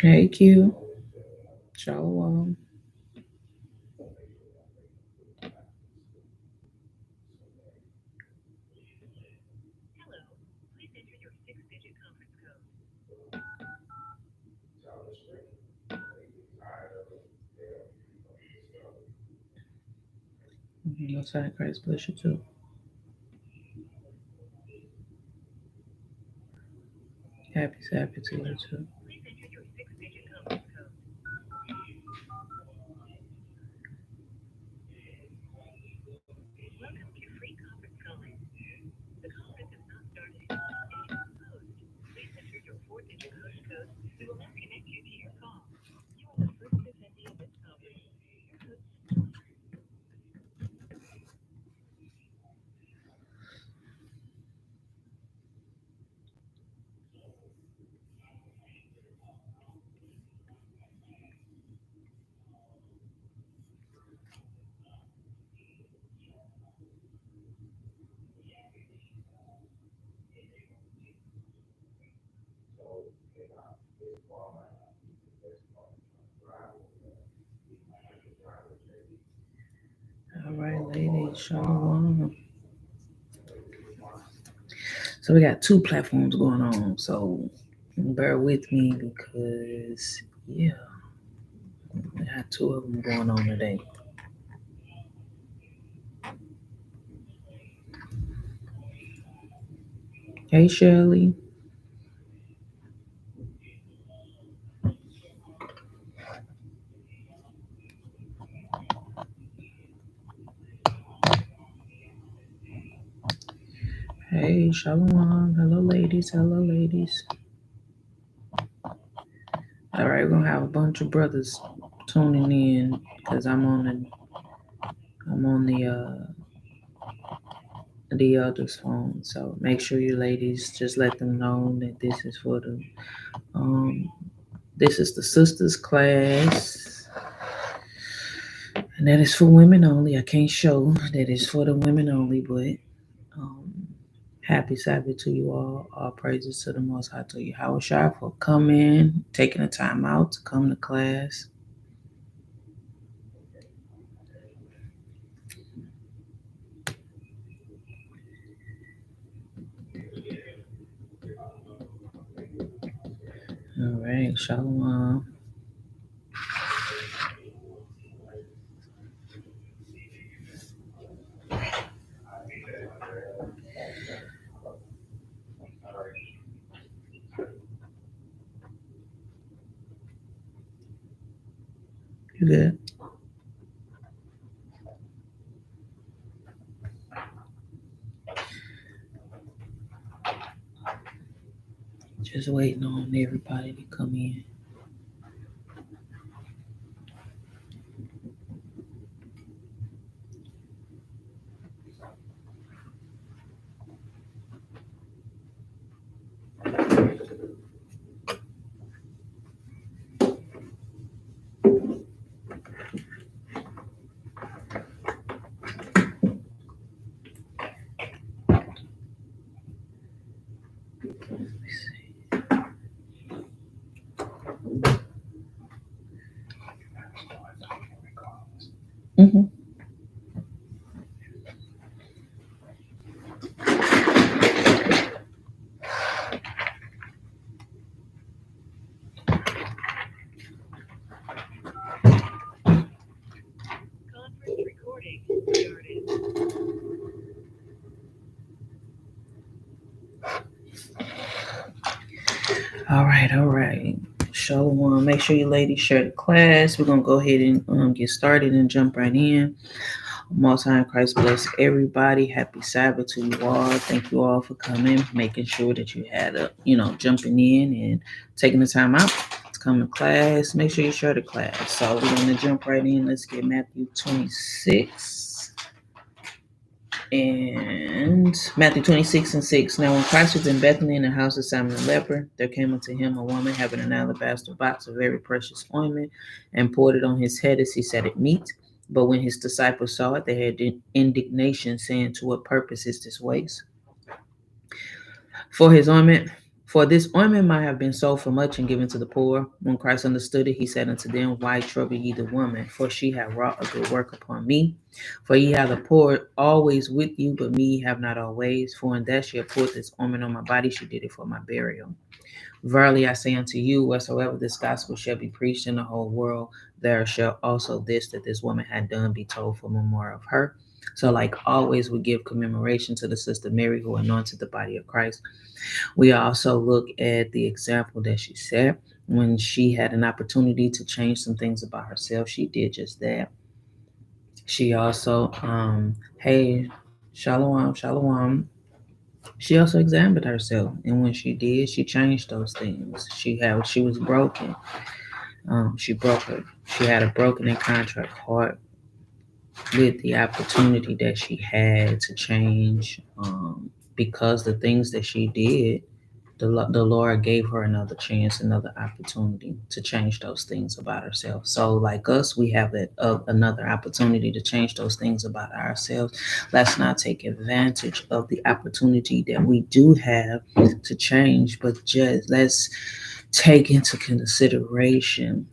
Hey Q, Shalom. Most High Christ bless you too. Happy Sabbath to you too. All right, ladies, Shalom. So we got two platforms going on. So bear with me because yeah, we got two of them going on today. Hey Shirley. Hey Shalom. Hello ladies. Hello ladies. All right, we're gonna have a bunch of brothers tuning in because I'm on the other's phone. So make sure you ladies just let them know that um this is the sisters class, and that is for women only. I can't show that it's for the women only, but um happy Sabbath to you all. All praises to the Most High, to you, Howard, for coming, taking the time out to come to class. All right, Shalom. You good? Just waiting on everybody to come in. Mm-hmm. All right, all right. Shalom. Make sure you ladies share the class. We're gonna go ahead and get started and jump right in. Most High in Christ bless everybody. Happy Sabbath to you all. Thank you all for coming, making sure that you had jumping in and taking the time out to come to class. Make sure you share the class. So we're gonna jump right in. Let's get Matthew 26. And Matthew 26 and 6. Now, when Christ was in Bethany in the house of Simon the leper, there came unto him a woman having an alabaster box of very precious ointment, and poured it on his head as he sat at meat. But when his disciples saw it, they had indignation, saying, to what purpose is this waste? For his ointment, For this ointment might have been sold for much and given to the poor. When Christ understood it, he said unto them, why trouble ye the woman? For she hath wrought a good work upon me. For ye have the poor always with you, but me ye have not always. For in that she hath put this ointment on my body, she did it for my burial. Verily I say unto you, whatsoever this gospel shall be preached in the whole world, there shall also this that this woman had done be told for memorial of her. So, like always, we give commemoration to the sister Mary who anointed the body of Christ. We also look at the example that she set. When she had an opportunity to change some things about herself, she did just that. She also, hey, shalom, shalom. She also examined herself, and when she did, she changed those things. She was broken. She broke her. She had a broken and contrite heart with the opportunity that she had to change. Because the things that she did, the Lord gave her another chance, another opportunity to change those things about herself. So, like us, we have another opportunity to change those things about ourselves. Let's not take advantage of the opportunity that we do have to change, but just let's take into consideration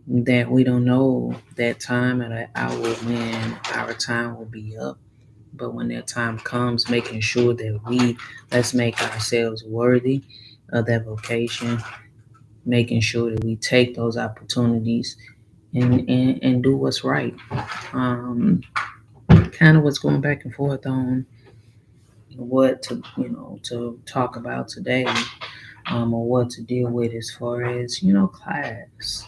that we don't know that time and that hour when our time will be up. But when that time comes, making sure that let's make ourselves worthy of that vocation, making sure that we take those opportunities and do what's right. Um, Kind of what's going back and forth on what to talk about today, or what to deal with as far as class.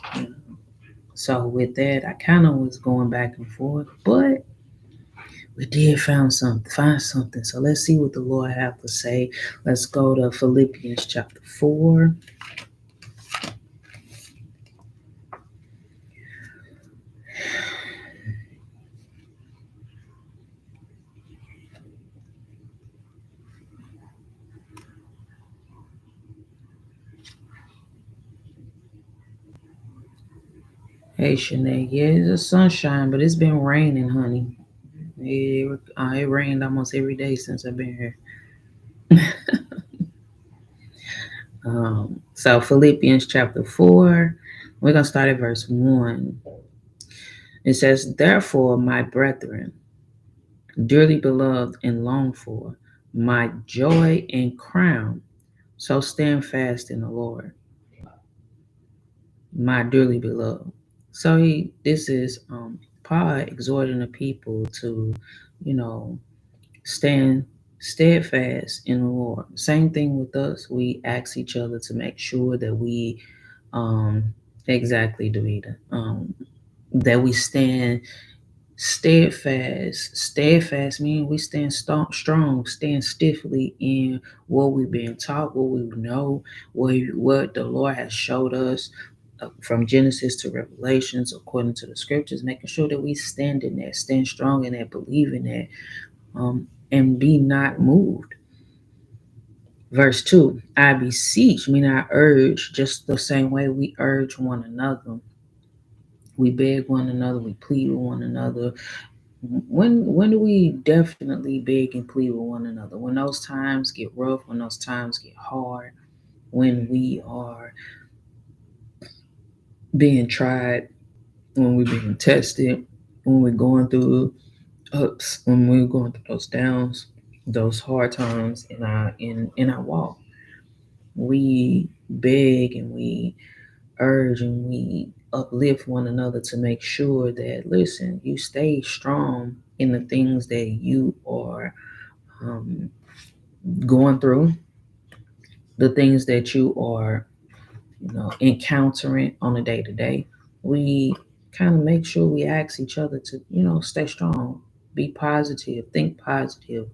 So with that, I kind of was going back and forth, but we did find something. So let's see what the Lord have to say. Let's go to Philippians chapter 4. Hey Shanae, yeah, it's a sunshine, but it's been raining, honey. It rained almost every day since I've been here. So Philippians chapter 4, we're gonna start at verse 1. It says, therefore, my brethren, dearly beloved and longed for, my joy and crown, so stand fast in the Lord, my dearly beloved. So this is Paul exhorting the people to, you know, stand steadfast in the Lord. Same thing with us. We ask each other to make sure that we, exactly, Davida, that we stand steadfast. Steadfast means we stand strong, stand stiffly in what we've been taught, what we know, what the Lord has showed us, from Genesis to Revelations, according to the scriptures, making sure that we stand in that, stand strong in that, believe in that, and be not moved. Verse 2, I beseech, meaning I urge, just the same way we urge one another. We beg one another, we plead with one another. When do we definitely beg and plead with one another? When those times get rough, when those times get hard, when we are being tried, when we're being tested, when we're going through ups, when we're going through those downs, those hard times in our walk. We beg and we urge and we uplift one another to make sure that, listen, you stay strong in the things that you are going through, the things that you are, encountering on a day to day. We kind of make sure we ask each other to, stay strong, be positive, think positive,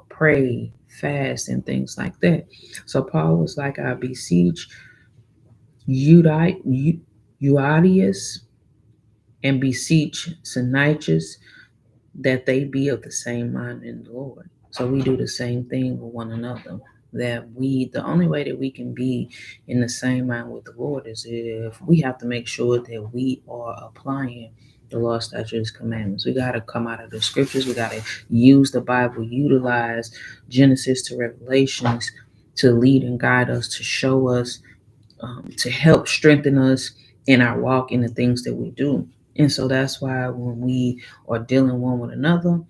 pray, fast, and things like that. So Paul was like, I beseech Euodius and beseech Syntychus that they be of the same mind in the Lord. So we do the same thing with one another. The only way that we can be in the same mind with the Lord is if we have to make sure that we are applying the law, statutes, commandments. We got to come out of the scriptures. We got to use the Bible, utilize Genesis to Revelations to lead and guide us, to show us, to help strengthen us in our walk in the things that we do. And so that's why when we are dealing one with another,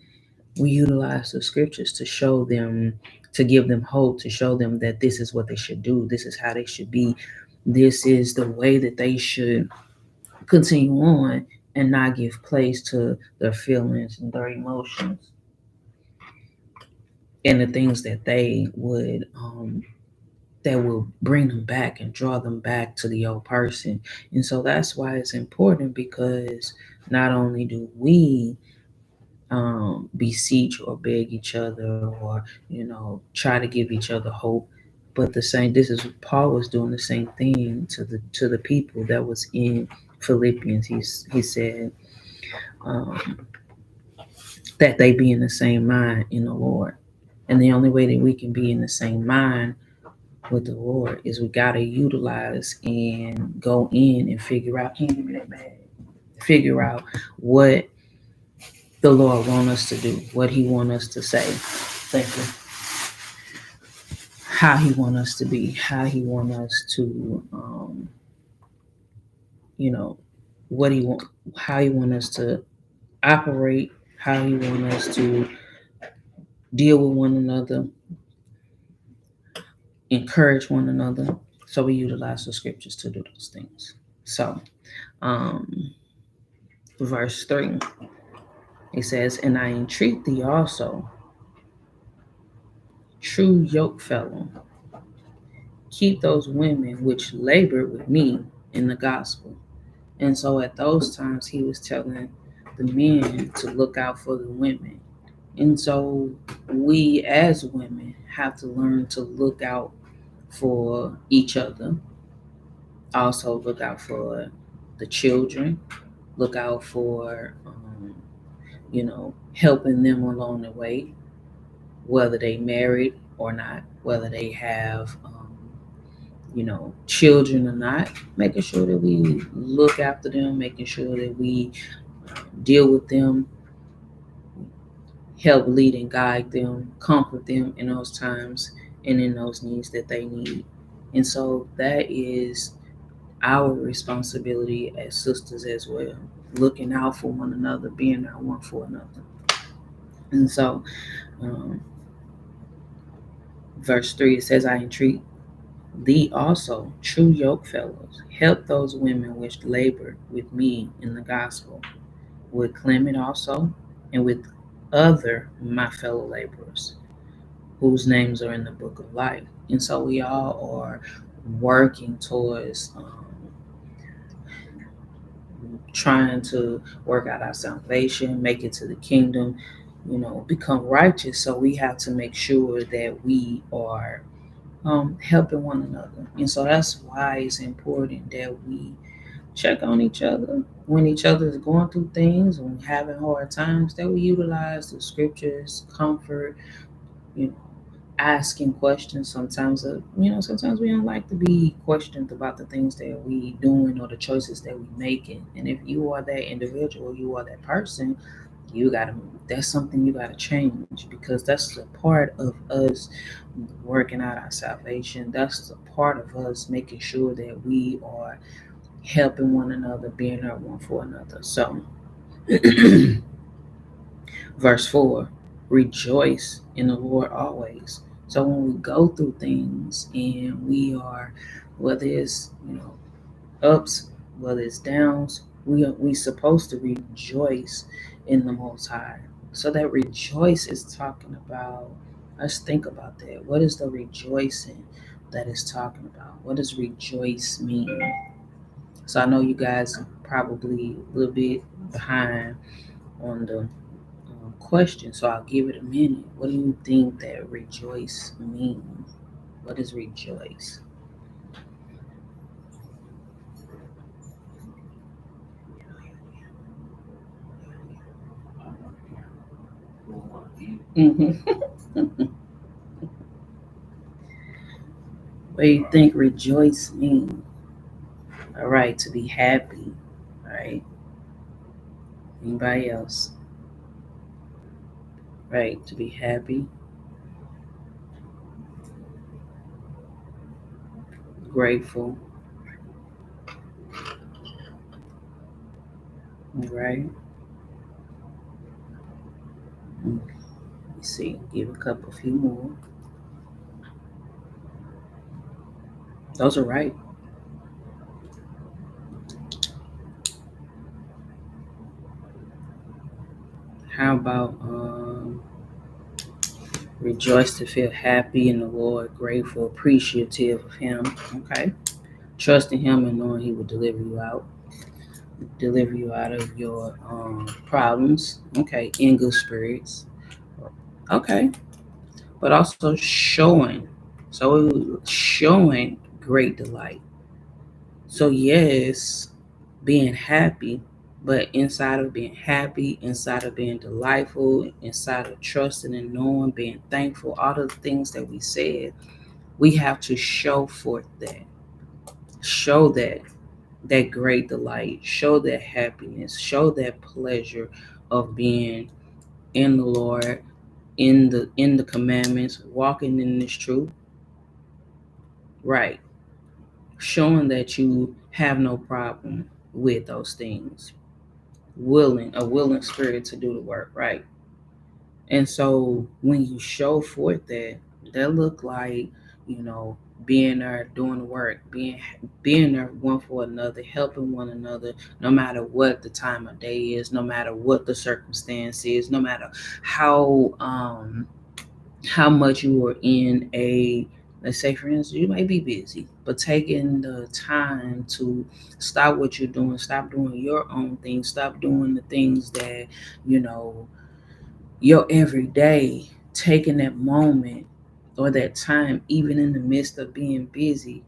we utilize the scriptures to show them, to give them hope, to show them that this is what they should do, this is how they should be, this is the way that they should continue on, and not give place to their feelings and their emotions and the things that will bring them back and draw them back to the old person. And so that's why it's important, because not only do we beseech or beg each other, or try to give each other hope, but the same, this is Paul was doing the same thing to the people that was in Philippians. He said um, that they be in the same mind in the Lord. And the only way that we can be in the same mind with the Lord is we got to utilize and go in and figure out, can you give me that bag? Figure out what the Lord want us to do, what he want us to say. Thank you. How he want us to be, how he want us to, what he want, how he want us to operate, how he want us to deal with one another, encourage one another. So we utilize the scriptures to do those things. So, verse 3, it says, "And I entreat thee also, true yoke fellow, keep those women which labor with me in the gospel." And so at those times, he was telling the men to look out for the women. And so we as women have to learn to look out for each other, also look out for the children, look out for, helping them along the way, whether they married or not, whether they have, children or not, making sure that we look after them, making sure that we deal with them, help lead and guide them, comfort them in those times and in those needs that they need. And so that is our responsibility as sisters as well, looking out for one another, being there one for another. And so, um, verse 3, it says, "I entreat thee also, true yoke fellows, help those women which labor with me in the gospel, with Clement also, and with other my fellow laborers, whose names are in the book of life." And so we all are working towards trying to work out our salvation, make it to the kingdom, become righteous. So we have to make sure that we are helping one another. And so that's why it's important that we check on each other when each other is going through things and having hard times, that we utilize the scriptures, comfort, you know, asking questions. Sometimes we don't like to be questioned about the things that we doing or the choices that we making. And if you are that individual, you are that person, that's something you gotta change, because that's a part of us working out our salvation. That's a part of us making sure that we are helping one another, being there one for another. So verse 4, rejoice in the Lord always. So when we go through things and we are, whether it's ups, whether it's downs, we supposed to rejoice in the Most High. So that rejoice is talking about. Let's think about that. What is the rejoicing that is talking about? What does rejoice mean? So I know you guys are probably a little bit behind on the question, so I'll give it a minute. What do you think that rejoice means? What is rejoice? Mm-hmm. What do you think rejoice means? All right, to be happy. All right. Anybody else? Right, to be happy. grateful. Right. Let me see. Give a couple, few more. Those are right. How about rejoice to feel happy in the Lord, grateful, appreciative of Him. Okay. Trusting Him and knowing He will deliver you out of your problems. Okay. In good spirits. Okay. But also showing. So showing great delight. So yes, being happy, but inside of being happy, inside of being delightful, inside of trusting and knowing, being thankful, all the things that we said, we have to show forth that. Show that great delight, show that happiness, show that pleasure of being in the Lord, in the commandments, walking in this truth. Right. Showing that you have no problem with those things. A willing spirit to do the work, right? And so when you show forth that look like, you know, being there, doing the work, being there one for another, helping one another, no matter what the time of day is, no matter what the circumstance is, no matter how how much you are in a, let's say for instance, you may be busy, but taking the time to stop what you're doing, stop doing your own thing, stop doing the things that, you know, your everyday, taking that moment or that time, even in the midst of being busy,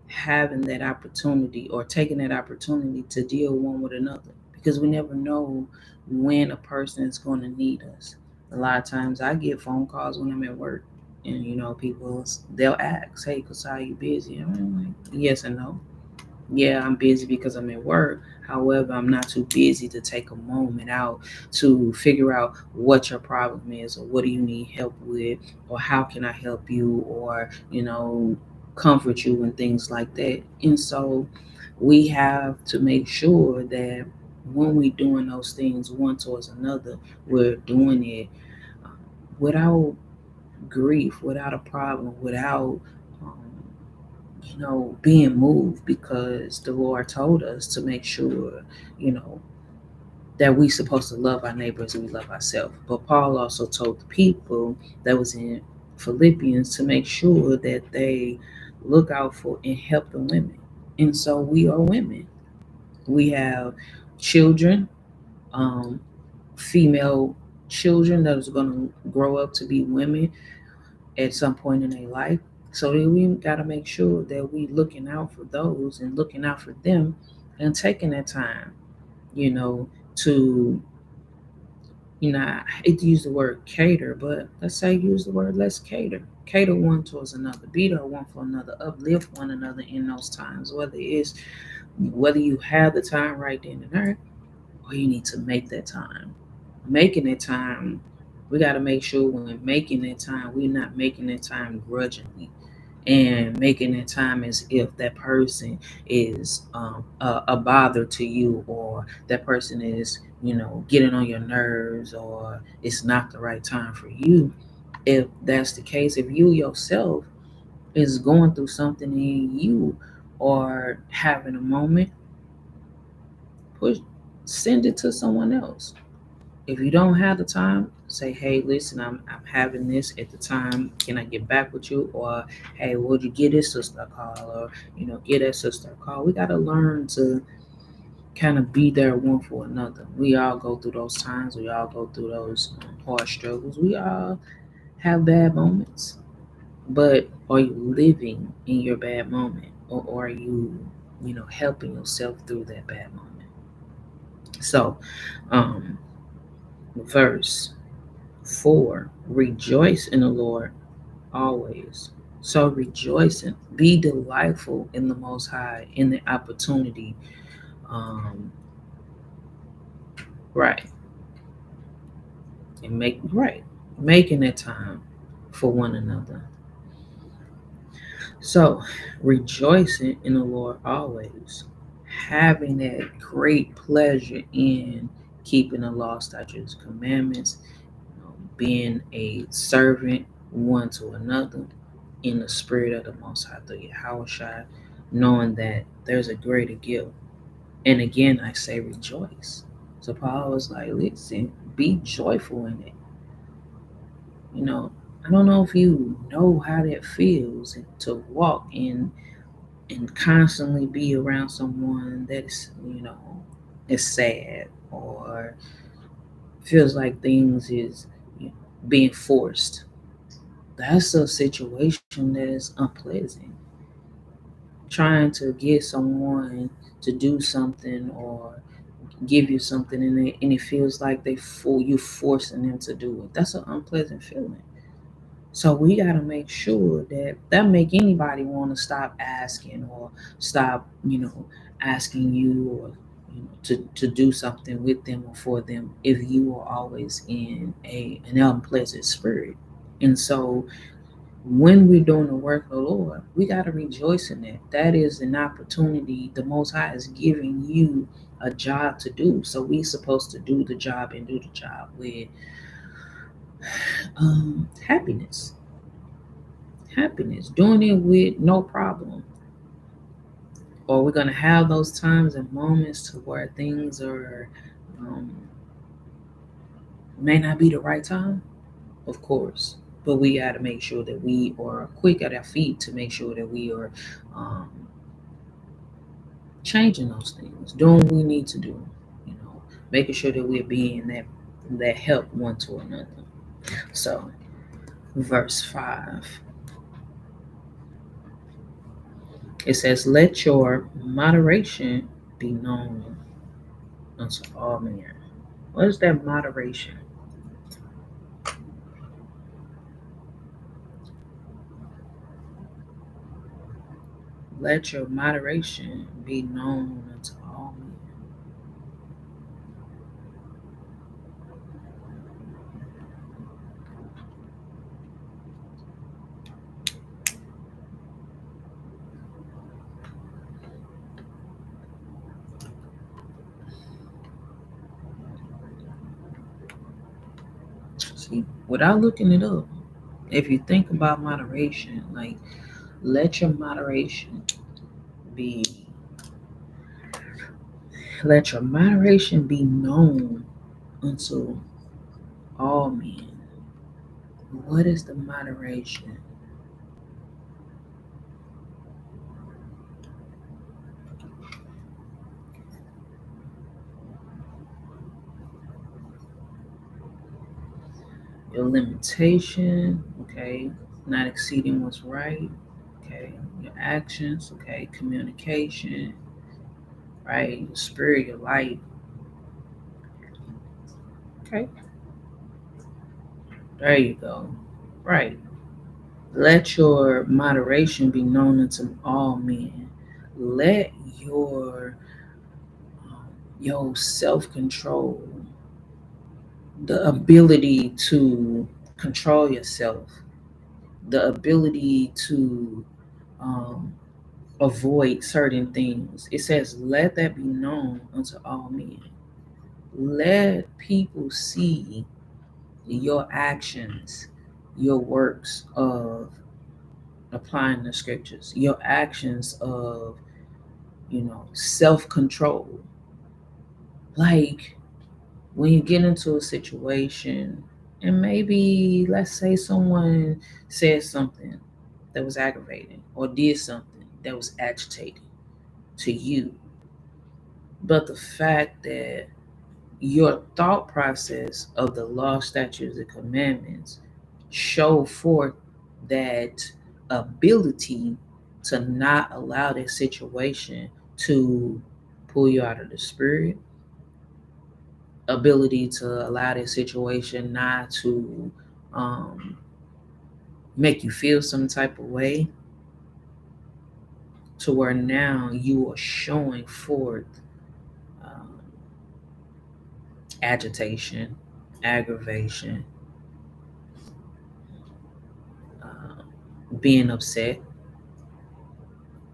having that opportunity or taking that opportunity to deal one with another, because we never know when a person is going to need us. A lot of times I get phone calls when I'm at work, and people, they'll ask, hey, cause are you busy? I'm like, yes and no. Yeah, I'm busy because I'm at work. However, I'm not too busy to take a moment out to figure out what your problem is, or what do you need help with, or how can I help you, or comfort you and things like that. And so we have to make sure that when we're doing those things one towards another, we're doing it without grief, without a problem, without um, being moved, because the Lord told us to make sure, you know, that we supposed to love our neighbors and we love ourselves. But Paul also told the people that was in Philippians to make sure that they look out for and help the women. And so we are women. We have children, um, female children that is going to grow up to be women at some point in their life. So we got to make sure that we looking out for those and looking out for them, and taking that time, to, I hate to use the word cater, but let's say use the word, let's cater. Cater one towards another, be there one for another, uplift one another in those times, whether you have the time right then and there, or you need to make that time. Making that time, we got to make sure when making that time, we're not making that time grudgingly, and making that time as if that person is a bother to you, or that person is, getting on your nerves, or it's not the right time for you. If that's the case, if you yourself is going through something and you are having a moment, push send it to someone else. If you don't have the time, say, hey, listen, I'm having this at the time. Can I get back with you? Or, hey, would you get this sister a call? Or, get that sister a call. We got to learn to kind of be there one for another. We all go through those times. We all go through those hard struggles. We all have bad moments. But are you living in your bad moment? Or are you, helping yourself through that bad moment? So, um, verse 4, rejoice in the Lord always. So rejoicing, be delightful in the Most High, in the opportunity. Um, right. Making that time for one another. So, rejoicing in the Lord always, having that great pleasure in keeping the law, statutes, commandments, being a servant one to another in the spirit of the Most High through Yahushua, knowing that there's a greater gift. And again, I say rejoice. So Paul was like, listen, be joyful in it. I don't know if you know how that feels to walk in and constantly be around someone that is sad or feels like things is being forced. That's a situation that is unpleasant. Trying to get someone to do something or give you something and it feels like you forcing them to do it. That's an unpleasant feeling. So we got to make sure that make anybody want to stop asking or stop, asking you or to do something with them or for them if you are always in an unpleasant spirit. And so when we're doing the work of the Lord, we got to rejoice in that. That is an opportunity the Most High is giving you a job to do. So we're supposed to do the job and do the job with happiness. Happiness, doing it with no problem. Or we're going to have those times and moments to where things are um, may not be the right time, of course. But we got to make sure that we are quick at our feet to make sure that we are changing those things, doing what we need to do, making sure that we're being that help one to another. So, verse 5, it says, "Let your moderation be known unto all men." What is that moderation? Let your moderation be known unto all men. See, without looking it up, if you think about moderation, like let your moderation be let your moderation be known unto all men. What is the moderation? Your limitation, okay, not exceeding what's right, okay, your actions, okay, communication, right, your spirit, your light, okay, there you go, right. Let your moderation be known unto all men. Let your self control, the ability to control yourself, the ability to um, avoid certain things. It says, "Let that be known unto all men." Let people see your actions, your works of applying the scriptures, your actions of self control. Like when you get into a situation, and maybe let's say someone said something that was aggravating or did something that was agitating to you, but the fact that your thought process of the law, statutes, and commandments show forth that ability to not allow that situation to pull you out of the spirit, ability to allow that situation not to um, make you feel some type of way, to where now you are showing forth um, agitation, aggravation, uh, being upset,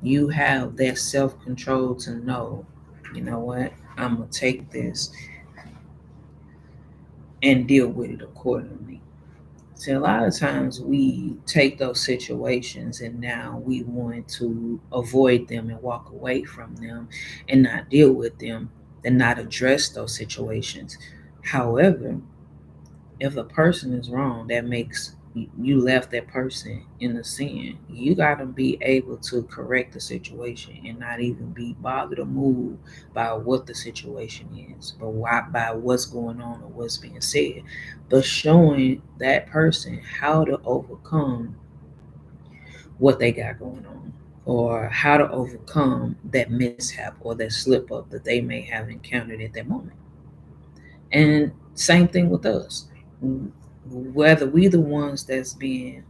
You have that self-control to know, you know what, I'm gonna take this and deal with it accordingly. See, a lot of times we take those situations and now we want to avoid them and walk away from them and not deal with them and not address those situations. However, if a person is wrong, that makes you left that person in the sin. You got to be able to correct the situation and not even be bothered or moved by what the situation is, but why, by what's going on or what's being said, but showing that person how to overcome what they got going on, or how to overcome that mishap or that slip up that they may have encountered at that moment. And same thing with us. Whether we the ones that's being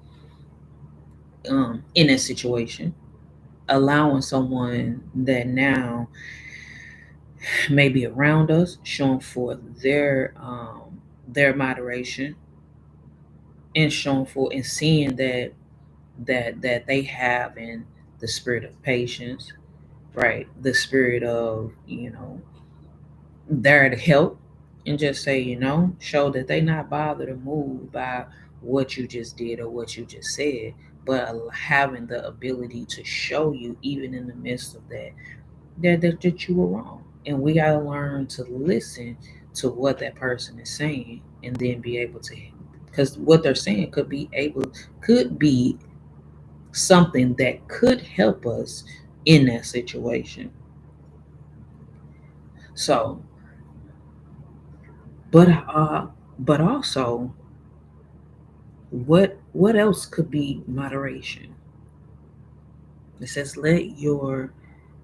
in a situation, allowing someone that now may be around us, showing forth their moderation, and showing forth and seeing that they have in the spirit of patience, right? The spirit of, there to help, and just say, show that they not bothered or moved by what you just did or what you just said, but having the ability to show you, even in the midst of that you were wrong. And we gotta learn to listen to what that person is saying, and then be able to, because what they're saying could be something that could help us in that situation. So, but but also, what else could be moderation? It says, let your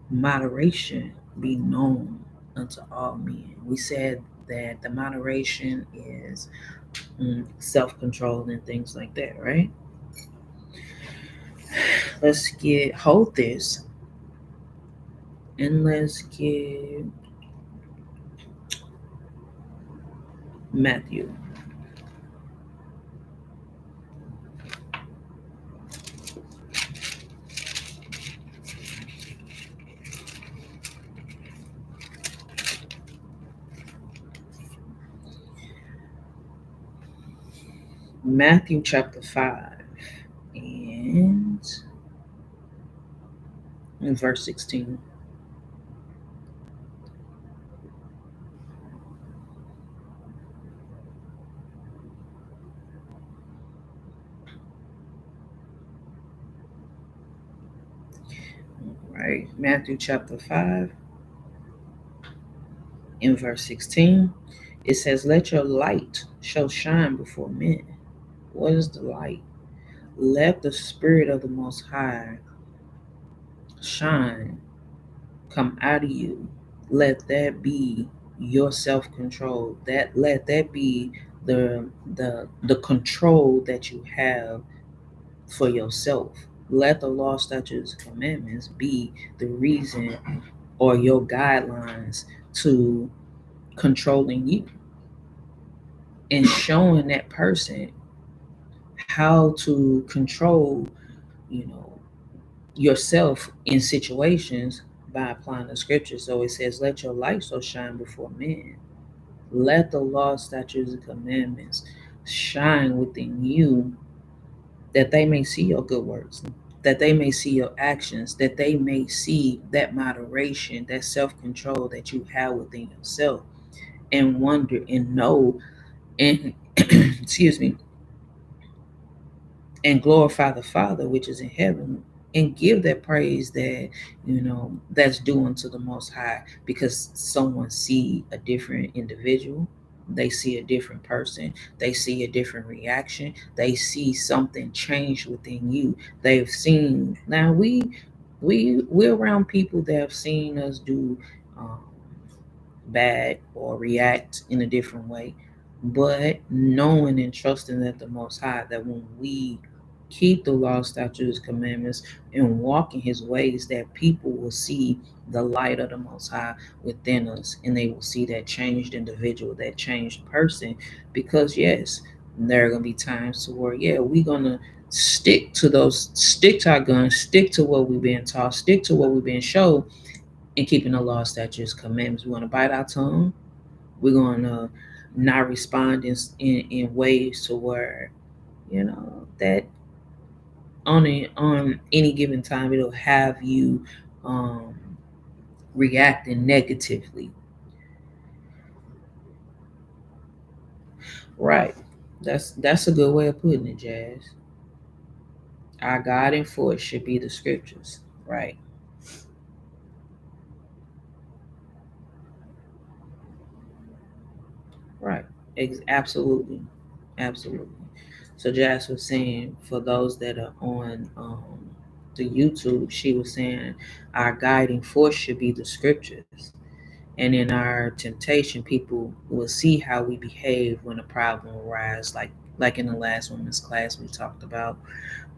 moderation be known unto all men. We said that the moderation is self-control and things like that, right? Let's get hold this, and let's get Matthew. Matthew chapter 5 and in verse 16. Right, Matthew chapter 5 in verse 16. It says, let your light so shine before men. What is the light? Let the spirit of the most high shine, come out of you. Let that be your self-control. Let that be the control that you have for yourself. Let the law, statutes, and commandments be the reason or your guidelines to controlling you, and showing that person how to control, you know, yourself in situations by applying the scripture. So it says, let your light so shine before men. Let the law, statutes, and commandments shine within you, that they may see your good works, that they may see your actions, that they may see that moderation, that self control that you have within yourself, and wonder and know and excuse me, and glorify the Father which is in heaven, and give that praise that, that's due unto the Most High, because someone see a different individual, they see a different person, they see a different reaction, they see something change within you. They've seen, now we're around people that have seen us do um, bad or react in a different way. But knowing and trusting that the Most High, that when we keep the law, statutes, commandments, and walk in His ways, that people will see the light of the Most High within us, and they will see that changed individual, that changed person. Because yes, And there are gonna be times to where, yeah, we're gonna stick to our guns, stick to what we've been taught, stick to what we've been shown, and keeping the law, statutes, commandments. We're gonna bite our tongue. We're gonna not respond in ways to where, that on any given time it'll have you um reacting negatively. Right. That's a good way of putting it, Jazz. Our guiding force should be the scriptures. Right. Right. Absolutely. Absolutely. So Jazz was saying, for those that are on the YouTube, she was saying our guiding force should be the scriptures. And in our temptation, people will see how we behave when a problem arises. Like in the last women's class we talked about,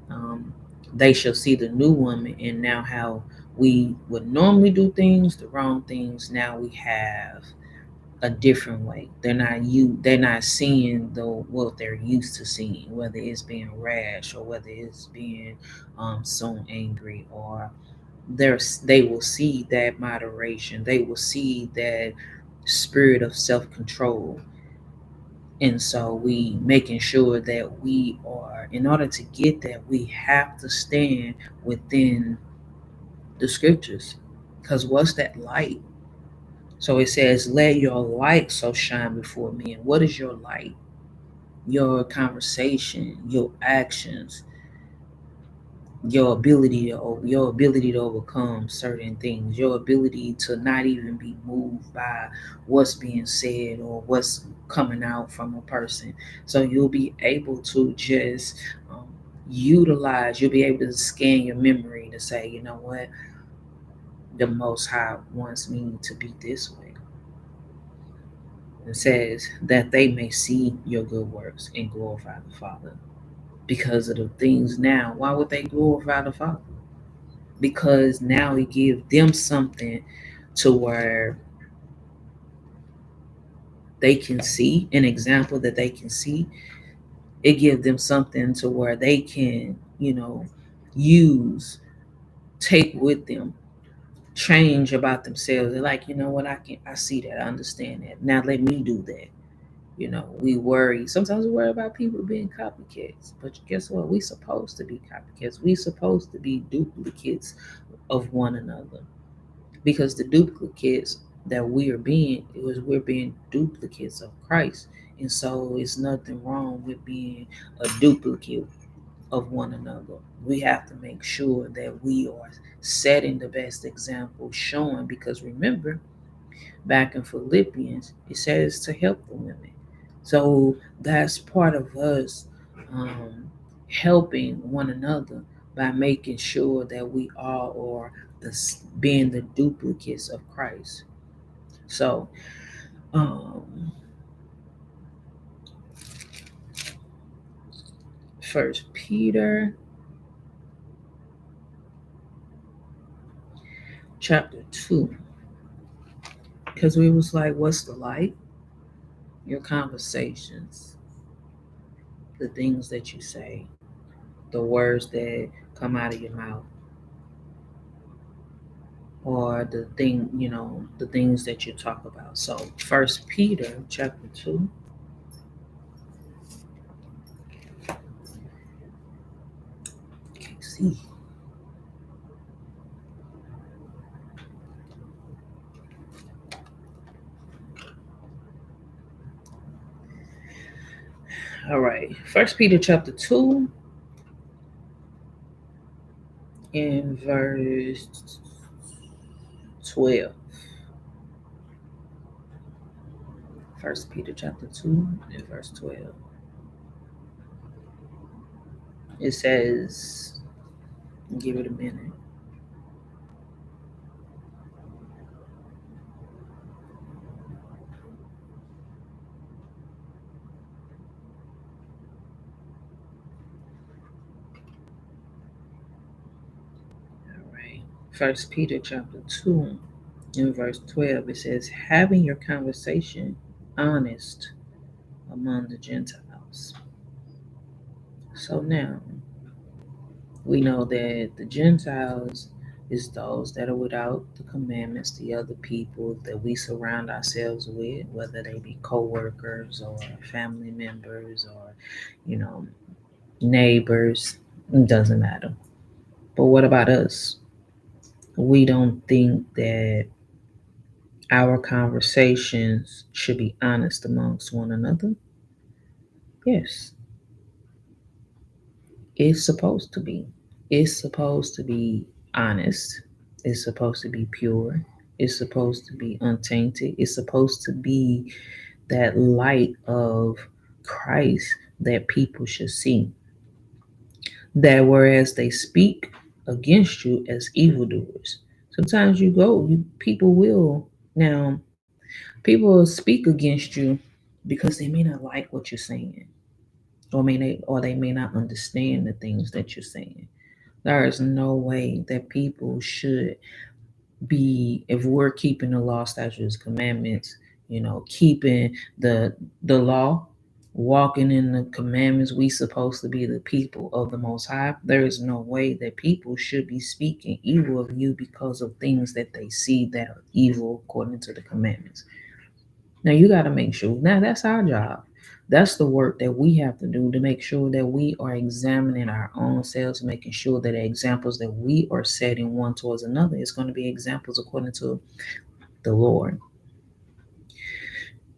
um, they shall see the new woman, and now how we would normally do things, the wrong things. Now we have a different way. They're not seeing the what they're used to seeing, whether it's being rash or whether it's being so angry, or they will see that moderation. They will see that spirit of self-control. And so we making sure that we are, in order to get that, we have to stand within the scriptures. Because what's that light? So it says, let your light so shine before me. And what is your light? Your conversation, your actions, your ability to overcome certain things, your ability to not even be moved by what's being said or what's coming out from a person. So you'll be able to just you'll be able to scan your memory to say, you know what, the Most High wants me to be this way. It says that they may see your good works and glorify the Father. Because of the things now, why would they glorify the Father? Because now it gives them something to where they can see an example that they can see. It gives them something to where they can, use, take with them, change about themselves. They're like, you know what, I see that, I understand that. Now let me do that. We worry. Sometimes we worry about people being copycats. But guess what? We supposed to be copycats. We supposed to be duplicates of one another. Because the duplicates that we're being duplicates of Christ. And so it's nothing wrong with being a duplicate of one another. We have to make sure that we are setting the best example, showing, because remember, back in Philippians, it says to help the women. So that's part of us helping one another by making sure that we all are being the duplicates of Christ. So, First Peter chapter 2, because we was like, what's the light? Your conversations, the things that you say, the words that come out of your mouth, or the things that you talk about. So First Peter chapter 2. Can't see. All right. First Peter chapter 2 in verse 12. First Peter chapter 2 and verse 12. It says, give it a minute. All right. First Peter chapter 2 in verse 12. It says, having your conversation honest among the Gentiles. So now we know that the Gentiles is those that are without the commandments, the other people that we surround ourselves with, whether they be co-workers or family members or, you know, neighbors. It doesn't matter. But what about us? We don't think that our conversations should be honest amongst one another. Yes, it's supposed to be. It's supposed to be honest. It's supposed to be pure. It's supposed to be untainted. It's supposed to be that light of Christ that people should see. That whereas they speak against you as evildoers, sometimes people will. Now, people will speak against you because they may not like what you're saying, or they may not understand the things that you're saying. There is no way that people should be, if we're keeping the law, statutes, commandments, keeping the law, walking in the commandments, we supposed to be the people of the Most High. There is no way that people should be speaking evil of you because of things that they see that are evil according to the commandments. Now you got to make sure. Now that's our job. That's the work that we have to do to make sure that we are examining our own selves, making sure that the examples that we are setting one towards another is going to be examples according to the Lord.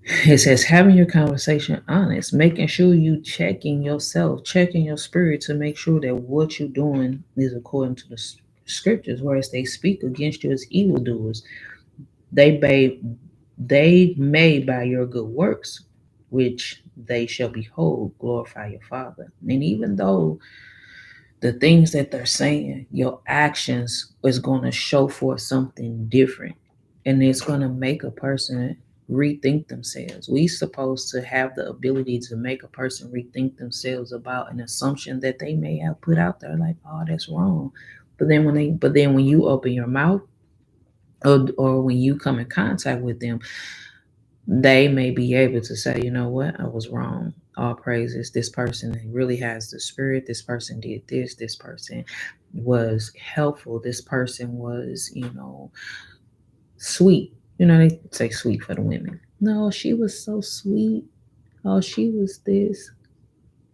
It says having your conversation honest, making sure you checking yourself, checking your spirit to make sure that what you're doing is according to the scriptures. Whereas they speak against you as evildoers, they may by your good works, which they shall behold, glorify your Father. And even though the things that they're saying, your actions is going to show forth something different, and it's going to make a person rethink themselves. We supposed to have the ability to make a person rethink themselves about an assumption that they may have put out there, like, oh, that's wrong. But then when you open your mouth, or when you come in contact with them, they may be able to say, you know what, I was wrong. All praises. This person really has the spirit. This person did this. This person was helpful. This person was, sweet. They say sweet for the women. No, she was so sweet. Oh, she was this.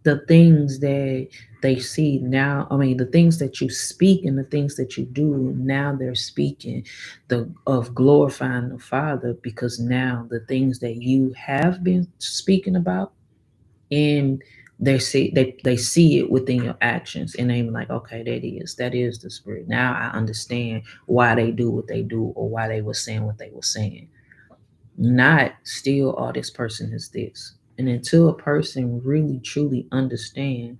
The things that they see now, the things that you speak and the things that you do now, they're speaking of glorifying the Father, because now the things that you have been speaking about, and they see it within your actions, and they're like, okay, that is the spirit. Now I understand why they do what they do, or why they were saying what they were saying. Not still, oh, this person is this. And until a person really truly understand,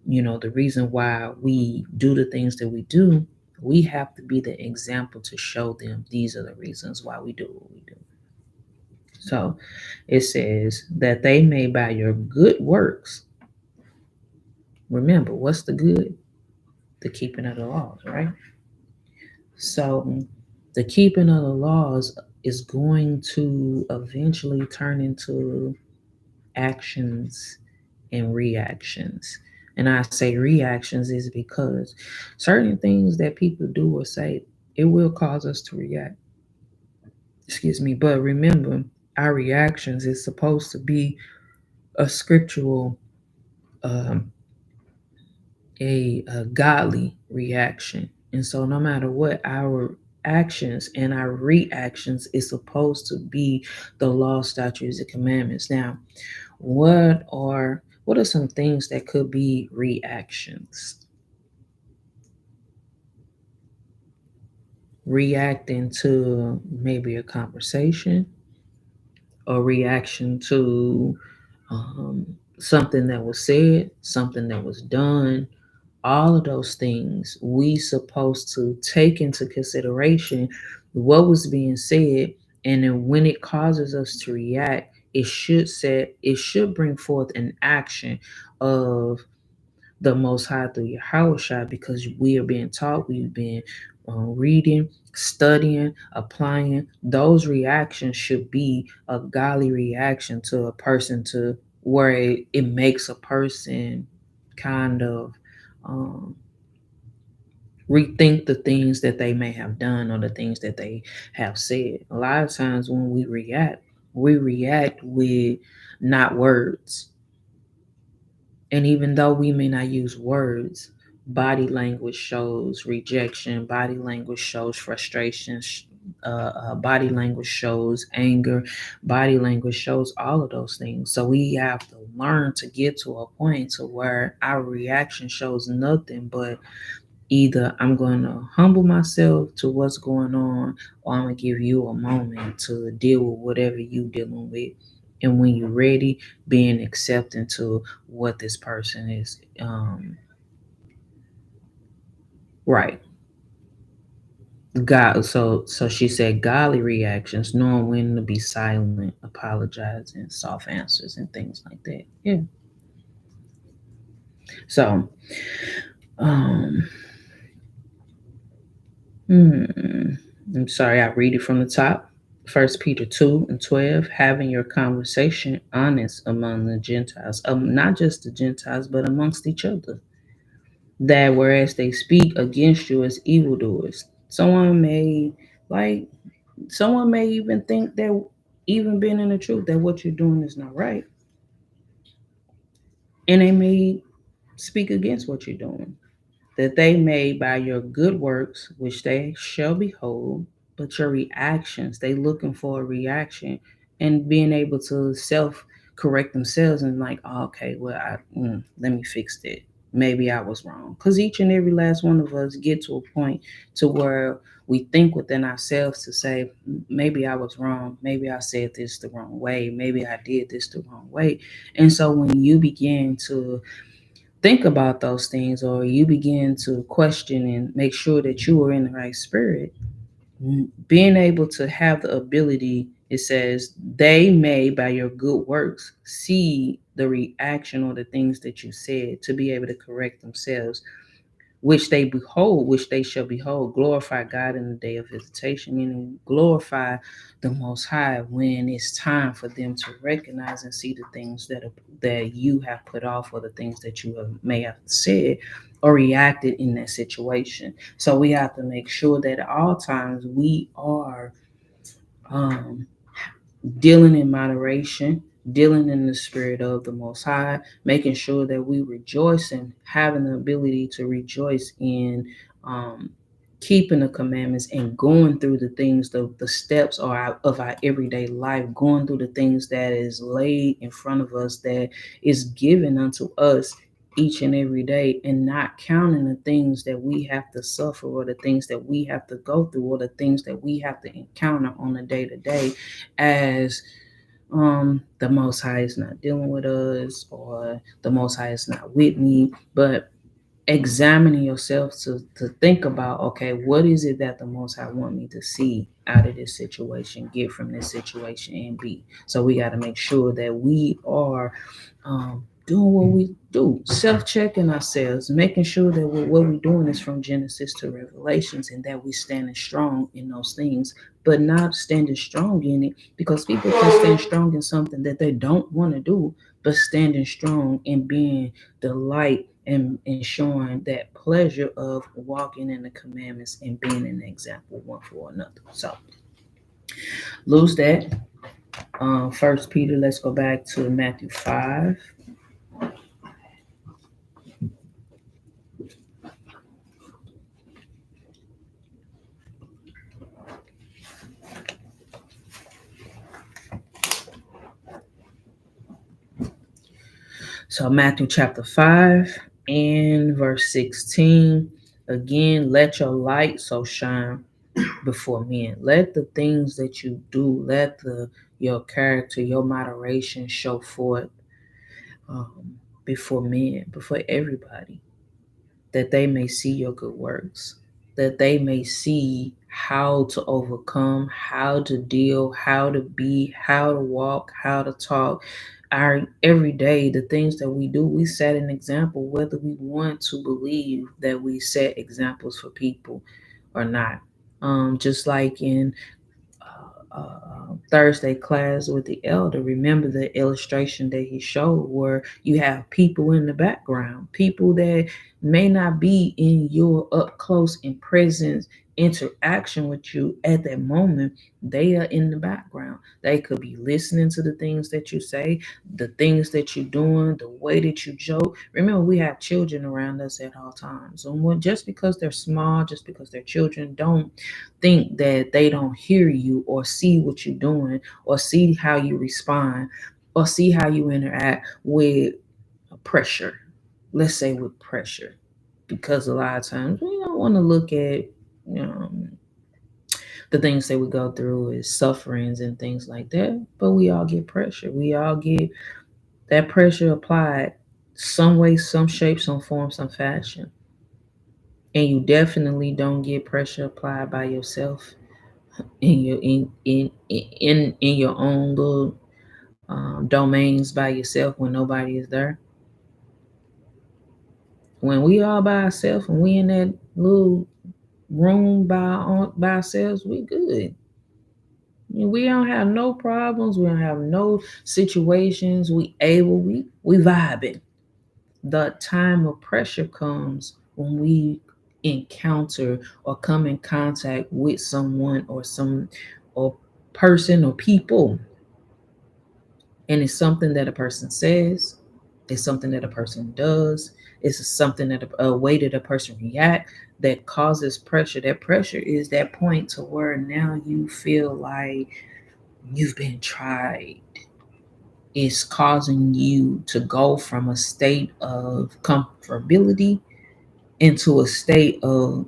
the reason why we do the things that we do, we have to be the example to show them these are the reasons why we do what we do. So it says that they may by your good works. Remember, what's the good? The keeping of the laws, right? So the keeping of the laws is going to eventually turn into actions and reactions. And I say reactions is because certain things that people do or say, it will cause us to react. Excuse me. But remember, our reactions is supposed to be a scriptural, um, a godly reaction. And so no matter what, our actions and our reactions is supposed to be the law, statutes, and commandments. Now, what are some things that could be reactions? Reacting to maybe a conversation, or reaction to something that was said, something that was done. All of those things we supposed to take into consideration what was being said, and then when it causes us to react, it should bring forth an action of the Most High through Yahushua, because we are being taught, we've been reading, studying, applying. Those reactions should be a godly reaction to a person, to where it makes a person kind of um, rethink the things that they may have done or the things that they have said. A lot of times when we react with not words. And even though we may not use words, body language shows rejection, body language shows frustration, body language shows anger, body language shows all of those things. So we have to learn to get to a point to where our reaction shows nothing but either I'm going to humble myself to what's going on, or I'm going to give you a moment to deal with whatever you dealing with. And when you're ready, being accepting to what this person is. Right. God. So she said, godly reactions, knowing when to be silent, apologizing, soft answers, and things like that. Yeah. So, um, hmm, I'm sorry, I read it from the top. 1 Peter 2:12, having your conversation honest among the Gentiles, not just the Gentiles, but amongst each other. That whereas they speak against you as evildoers, like, someone may even think that, even being in the truth, that what you're doing is not right. And they may speak against what you're doing. That they may by your good works, which they shall behold, but your reactions, they looking for a reaction and being able to self correct themselves and like, oh, okay, well, let me fix that. Maybe I was wrong. Because each and every last one of us get to a point to where we think within ourselves to say, maybe I was wrong. Maybe I said this the wrong way. Maybe I did this the wrong way. And so when you begin to think about those things, or you begin to question and make sure that you are in the right spirit, being able to have the ability, it says, they may by your good works see the reaction or the things that you said to be able to correct themselves, which they shall behold, glorify God in the day of visitation, meaning glorify the Most High when it's time for them to recognize and see the things that you have put off, or the things that may have said or reacted in that situation. So we have to make sure that at all times we are um, dealing in moderation, dealing in the spirit of the Most High, making sure that we rejoice and having the ability to rejoice in um, keeping the commandments and going through the things, the steps of our everyday life, going through the things that is laid in front of us, that is given unto us each and every day, and not counting the things that we have to suffer, or the things that we have to go through, or the things that we have to encounter on a day to day, as the Most High is not dealing with us, or the Most High is not with me. But examining yourself to think about, okay, what is it that the Most High want me to see out of this situation, get from this situation, and be. So we got to make sure that we are doing what we do, self-checking ourselves, making sure that what we're doing is from Genesis to Revelations, and that we standing strong in those things, but not standing strong in it, because people can stand strong in something that they don't want to do, but standing strong and being the light, and showing that pleasure of walking in the commandments and being an example one for another. So lose that. First Peter, let's go back to Matthew 5. So Matthew chapter 5 and verse 16. Again, let your light so shine before men. Let the things that you do, let your character, your moderation show forth before men, before everybody, that they may see your good works, that they may see how to overcome, how to deal, how to be, how to walk, how to talk. Our every day, the things that we do, we set an example, whether we want to believe that we set examples for people or not. Just like in Thursday class with the elder, remember the illustration that he showed where you have people in the background, people that may not be in your up close and present interaction with you at that moment. They are in the background. They could be listening to the things that you say, the things that you're doing, the way that you joke. Remember, we have children around us at all times. And just because they're small, just because they're children, don't think that they don't hear you or see what you're doing or see how you respond or see how you interact with pressure. Let's say with pressure, because a lot of times we don't want to look at the things that we go through as sufferings and things like that. But we all get pressure. We all get that pressure applied some way, some shape, some form, some fashion. And you definitely don't get pressure applied by yourself in your in your own little domains by yourself when nobody is there. When we all by ourselves and we in that little room by ourselves, we good. We don't have no problems. We don't have no situations. We vibing. The time of pressure comes when we encounter or come in contact with someone or person or people, and it's something that a person says, it's something that a person does, it's something that a way that a person react that causes pressure. That pressure is that point to where now you feel like you've been tried. It's causing you to go from a state of comfortability into a state of,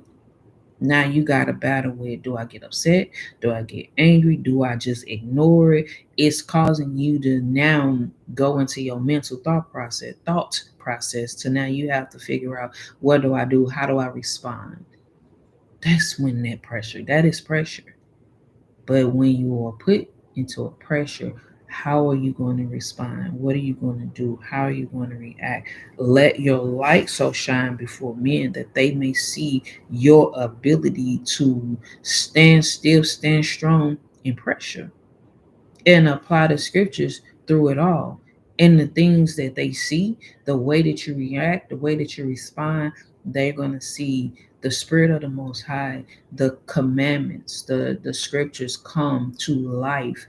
now you got to battle with, do I get upset? Do I get angry? Do I just ignore it? It's causing you to now go into your mental thought process to now you have to figure out, what do I do? How do I respond? That's when that is pressure. But when you are put into a pressure, how are you going to respond? What are you going to do? How are you going to react? Let your light so shine before men that they may see your ability to stand still, stand strong in pressure, and apply the scriptures through it all. And the things that they see, the way that you react, the way that you respond, they're going to see the Spirit of the Most High, the commandments, the scriptures come to life.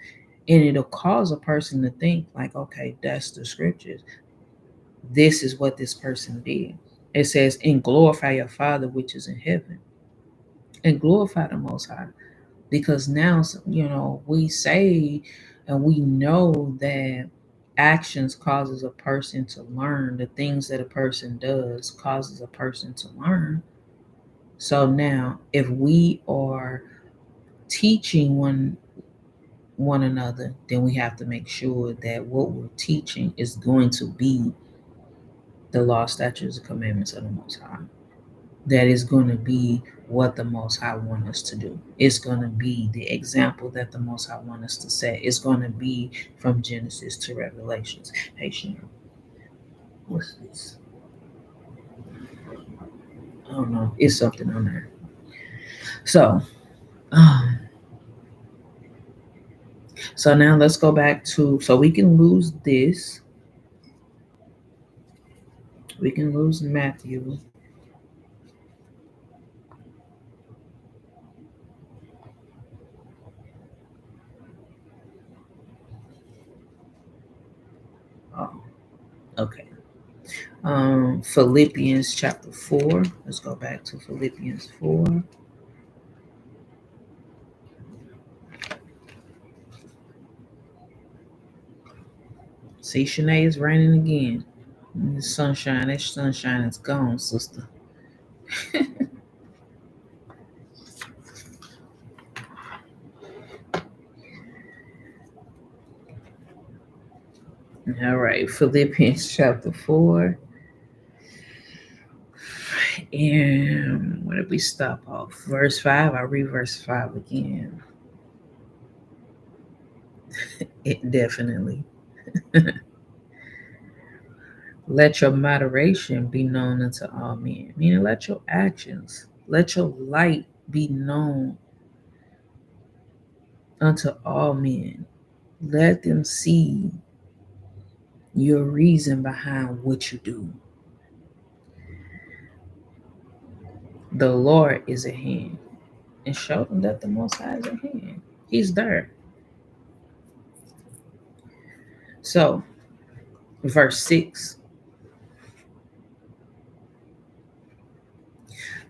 And it'll cause a person to think, like, okay, that's the scriptures. This is what this person did. It says, and glorify your Father which is in heaven. And glorify the Most High, because now we say and we know that actions causes a person to learn. The things that a person does causes a person to learn. So now if we are teaching one another, then we have to make sure that what we're teaching is going to be the law, statutes, and commandments of the Most High. That is going to be what the Most High want us to do. It's going to be the example that the Most High want us to set. It's going to be from Genesis to Revelations. Hey, Sharon, what's this? I don't know. It's something on there. So, um, so now let's go back to, so we can lose this. We can lose Matthew. Oh, okay. Philippians chapter 4. Let's go back to Philippians 4. See, Shanae is raining again. The sunshine, that sunshine is gone, sister. All right, Philippians chapter 4. And where did we stop off? Verse 5. I'll read verse 5 again. It definitely. Let your moderation be known unto all men. Meaning, let your actions, let your light be known unto all men. Let them see your reason behind what you do. The Lord is at hand. And show them that the Most High is at hand. He's there. So, verse 6.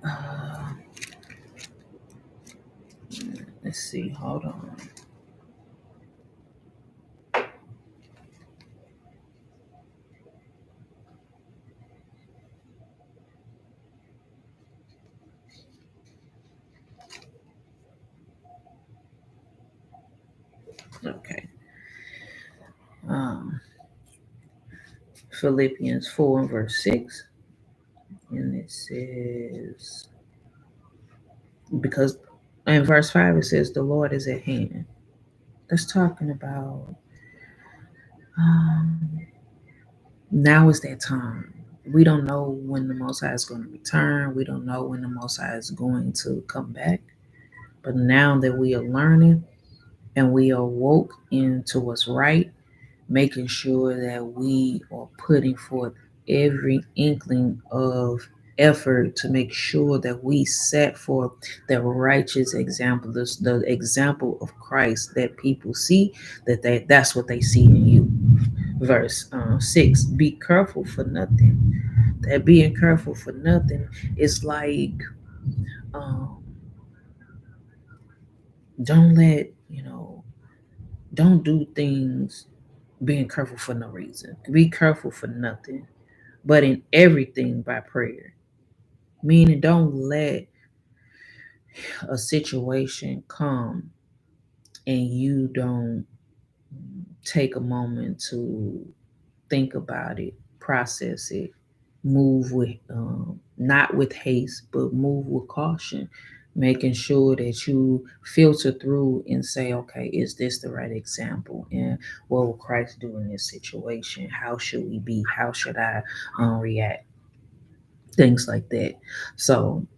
Uh, let's see. Hold on. Okay. Um, Philippians 4 and verse 6. And it says, because in verse 5 it says, the Lord is at hand. That's talking about now is that time. We don't know when the Most High is going to return. We don't know when the Most High is going to come back. But now that we are learning and we are woke into what's right, making sure that we are putting forth every inkling of effort to make sure that we set forth the righteous example, the example of Christ that people see, that's what they see in you. Verse 6, be careful for nothing. That being careful for nothing is like, um, don't let, don't do things being careful for no reason. Be careful for nothing, but in everything by prayer. Meaning, don't let a situation come and you don't take a moment to think about it, process it, move with, not with haste, but move with caution, making sure that you filter through and say, okay, is this the right example? And what will Christ do in this situation? How should we be? How should I react? Things like that. So,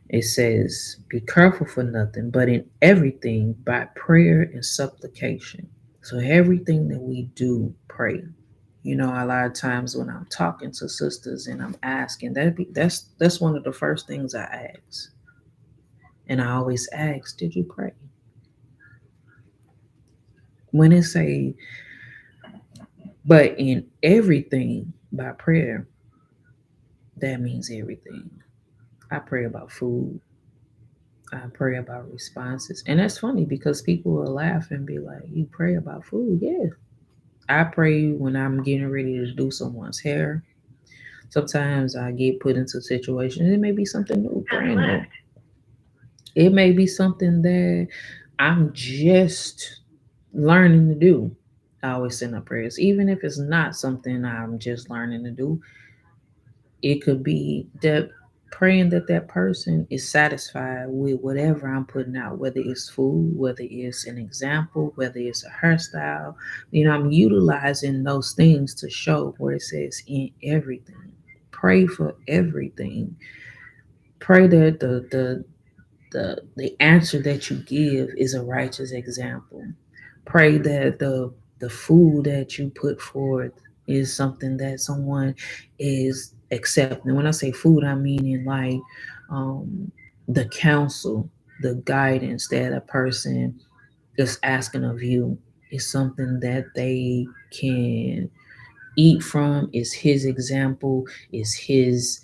it says, be careful for nothing, but in everything by prayer and supplication. So everything that we do, pray. A lot of times when I'm talking to sisters and I'm asking, that's one of the first things I ask. And I always ask, did you pray? When it say, but in everything by prayer, that means everything. I pray about food. I pray about responses. And that's funny because people will laugh and be like, you pray about food? Yeah. I pray when I'm getting ready to do someone's hair. Sometimes I get put into situations. It may be something new, brand new. It may be something that I'm just learning to do. I always send up prayers. Even if it's not something I'm just learning to do, it could be that praying that that person is satisfied with whatever I'm putting out, whether it's food, whether it's an example, whether it's a hairstyle. I'm utilizing those things to show where it says in everything. Pray for everything. Pray that the answer that you give is a righteous example. Pray that the food that you put forth is something that someone is accepting. When I say food, I mean in like, the counsel, the guidance that a person is asking of you is something that they can eat from, is his example, is his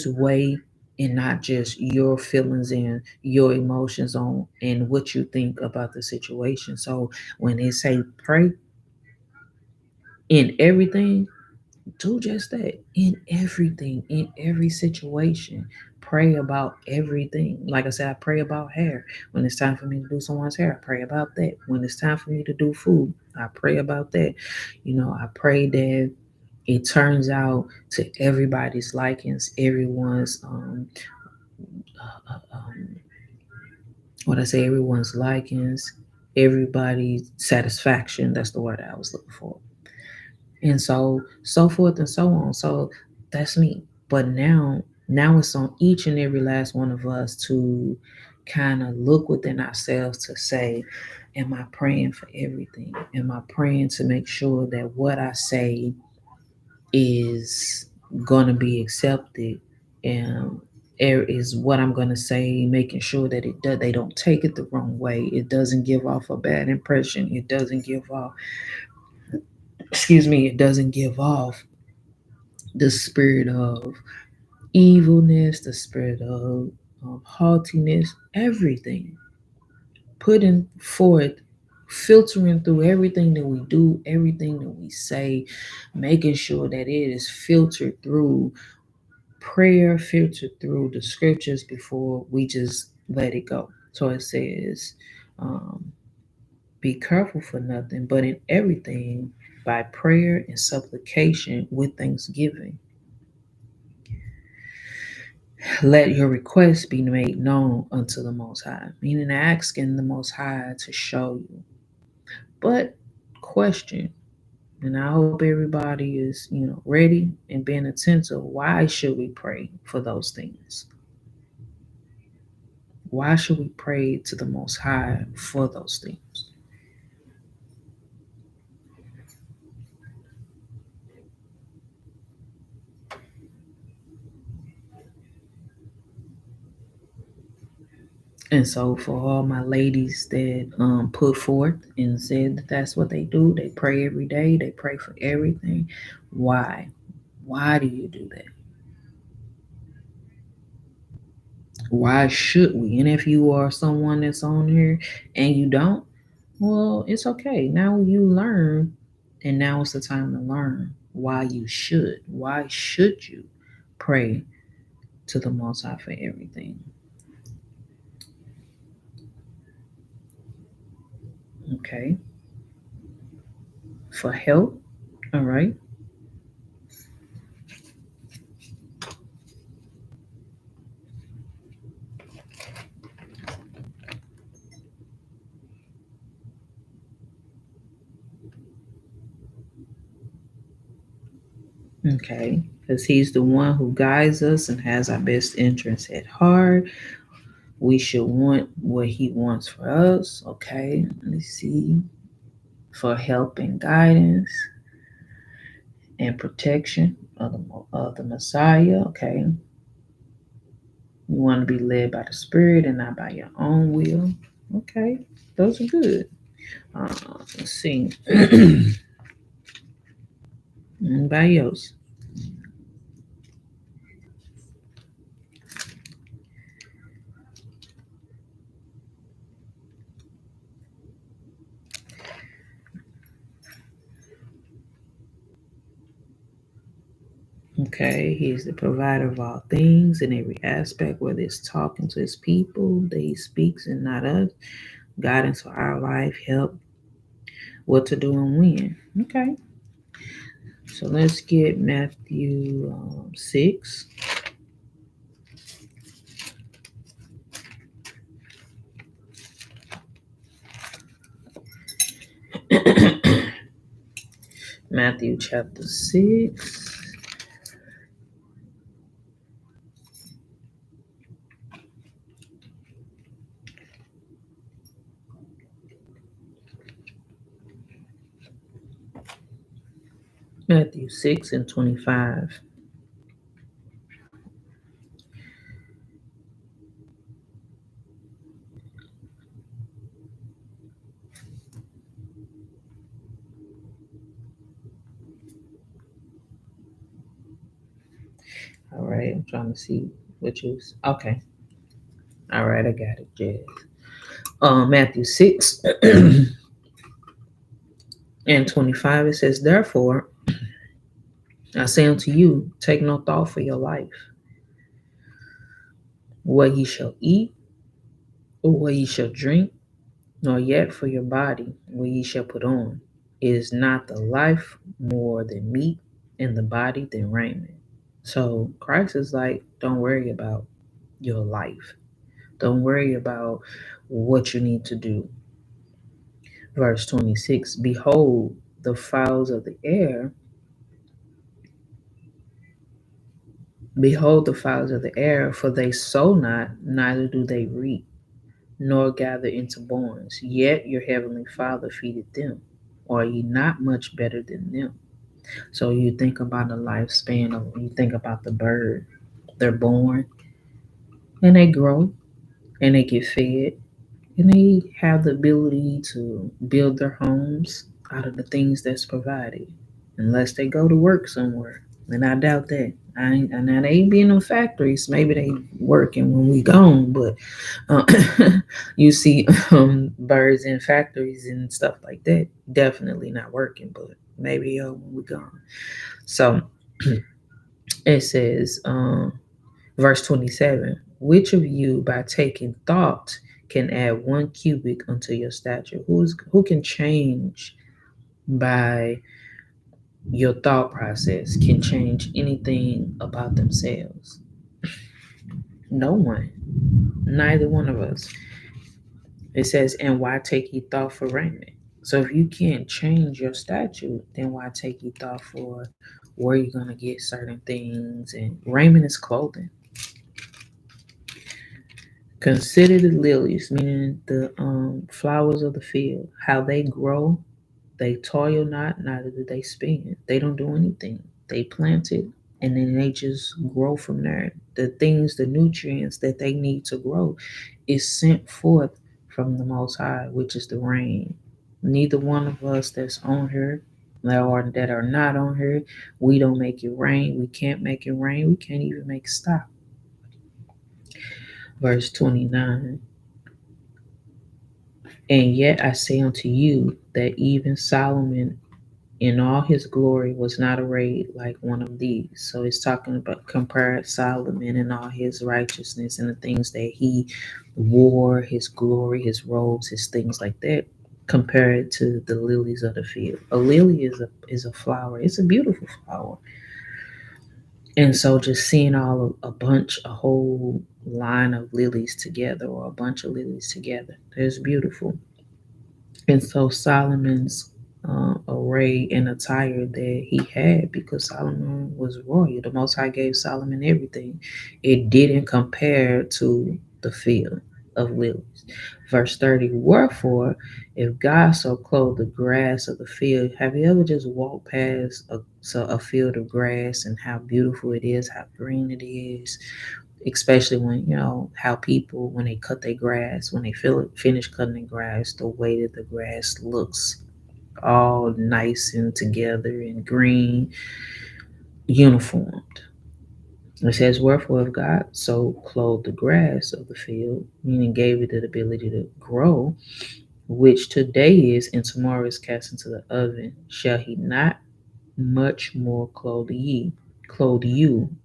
way, and not just your feelings and your emotions on and what you think about the situation. So when they say pray in everything, do just that. In everything, in every situation, pray about everything. Like I said, I pray about hair. When it's time for me to do someone's hair, I pray about that. When it's time for me to do food, I pray about that. I pray that it turns out to everybody's likings, everyone's what I say, everyone's likings, everybody's satisfaction. That's the word I was looking for. And so forth and so on. So that's me. But now it's on each and every last one of us to kind of look within ourselves to say, am I praying for everything? Am I praying to make sure that what I say is going to be accepted? And is what I'm going to say, making sure that they don't take it the wrong way. It doesn't give off a bad impression. It doesn't give off, it doesn't give off the spirit of evilness, the spirit of haughtiness, everything. Putting forth, filtering through everything that we do, everything that we say, making sure that it is filtered through prayer, filtered through the scriptures before we just let it go. So it says, um, be careful for nothing, but in everything by prayer and supplication with thanksgiving. Let your requests be made known unto the Most High, meaning asking the Most High to show you. But question, and I hope everybody is, ready and being attentive. Why should we pray for those things? Why should we pray to the Most High for those things? And so, for all my ladies that put forth and said that that's what they do, they pray every day, they pray for everything. Why? Why do you do that? Why should we? And if you are someone that's on here and you don't, well, it's okay. Now you learn, and now it's the time to learn why you should. Why should you pray to the Most High for everything? Okay. For help. All right. Okay. Because He's the one who guides us and has our best interests at heart. We should want what He wants for us. Okay. Let me see. For help and guidance and protection of the Messiah. Okay. You want to be led by the Spirit and not by your own will. Okay. Those are good. Let's see. Anybody else? Okay, He's the provider of all things in every aspect, whether it's talking to His people that He speaks and not us, guidance for our life, help, what to do and when. Okay, so let's get Matthew 6. Matthew chapter 6. Matthew 6 and 25. All right, I'm trying to see which is okay. All right, I got it, Jazz. Matthew 6 and 25, it says, therefore, I say unto you, take no thought for your life, what ye shall eat, or what ye shall drink, nor yet for your body, what ye shall put on. Is not the life more than meat, and the body than raiment? So Christ is like, don't worry about your life. Don't worry about what you need to do. Verse 26, behold the fowls of the air. Behold the fowls of the air, for they sow not, neither do they reap, nor gather into barns, yet your heavenly Father feedeth them. Are ye not much better than them? So you think about the lifespan of, you think about the bird. They're born and they grow and they get fed and they have the ability to build their homes out of the things that's provided, unless they go to work somewhere. And I doubt that. And now they be in them factories. Maybe they working when we gone, but uh, you see birds in factories and stuff like that. Definitely not working, but maybe when we gone. So it says, verse 27, which of you by taking thought can add 1 cubit unto your stature? Who can change by your thought process, can change anything about themselves? No one. Neither one of us. It says, and why take ye thought for raiment? So if you can't change your statute, then why take ye thought for where you're gonna get certain things? And raiment is clothing. Consider the lilies, meaning the flowers of the field, how they grow. They toil not, neither do they spin. They don't do anything. They plant it, and then they just grow from there. The things, the nutrients that they need to grow, is sent forth from the Most High, which is the rain. Neither one of us that's on here, or that are not on here, we don't make it rain. We can't make it rain. We can't even make it stop. Verse 29. And yet I say unto you that even Solomon in all his glory was not arrayed like one of these. So it's talking about, compared Solomon and all his righteousness and the things that he wore, his glory, his robes, his things like that, compared to the lilies of the field. A lily is a flower. It's a beautiful flower. And so just seeing a whole line of lilies together, or a bunch of lilies together, it's beautiful. And so Solomon's array and attire that he had, because Solomon was royal. The Most High gave Solomon everything. It didn't compare to the field of lilies. Verse 30, wherefore, if God so clothed the grass of the field, have you ever just walked past a field of grass and how beautiful it is, how green it is? Especially when, how people, when they cut their grass, when they finish cutting the grass, the way that the grass looks all nice and together and green, uniformed. It says, wherefore if God so clothed the grass of the field, meaning gave it the ability to grow, which today is and tomorrow is cast into the oven, shall he not much more clothe you,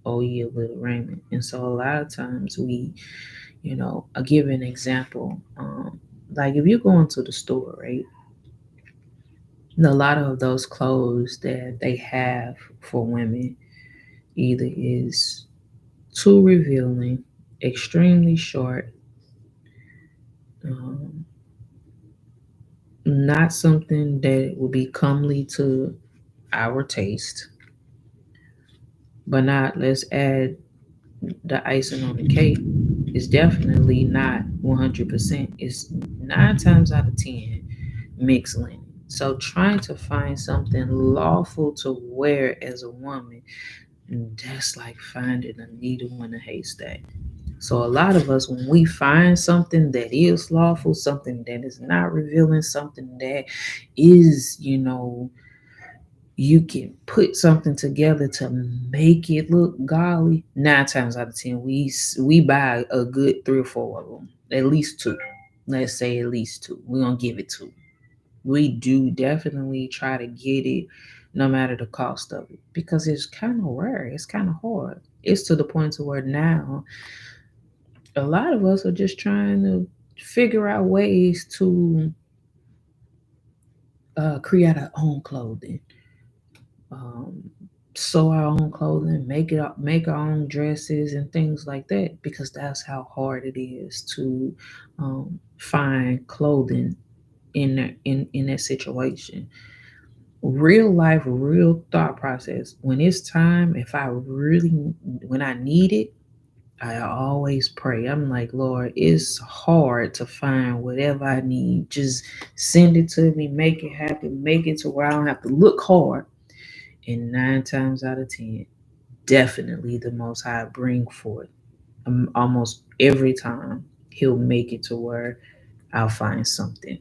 O ye of little raiment? And so a lot of times I'll give an example. Like if you're going to the store, right? A lot of those clothes that they have for women either is too revealing, extremely short, um, not something that will be comely to our taste, but not, let's add the icing on the cake, is definitely not 100%. It's 9 times out of 10 mixed linen. So trying to find something lawful to wear as a woman, that's like finding a needle in a haystack. So a lot of us, when we find something that is lawful, something that is not revealing, something that is, you can put something together to make it look godly. 9 times out of 10, we buy a good 3 or 4 of them, at least two. Let's say at least two. We're gonna give it two. We do definitely try to get it, no matter the cost of it, because it's kind of rare. It's kind of hard. It's to the point to where now a lot of us are just trying to figure out ways to create our own clothing, um, sew our own clothing, make our own dresses and things like that, because that's how hard it is to find clothing in that situation. Real life, real thought process. When it's time, if I really, when I need it, I always pray. I'm like, Lord, it's hard to find whatever I need. Just send it to me, make it happen, make it to where I don't have to look hard. And 9 times out of 10, definitely the Most High bring forth. Almost every time, He'll make it to where I'll find something.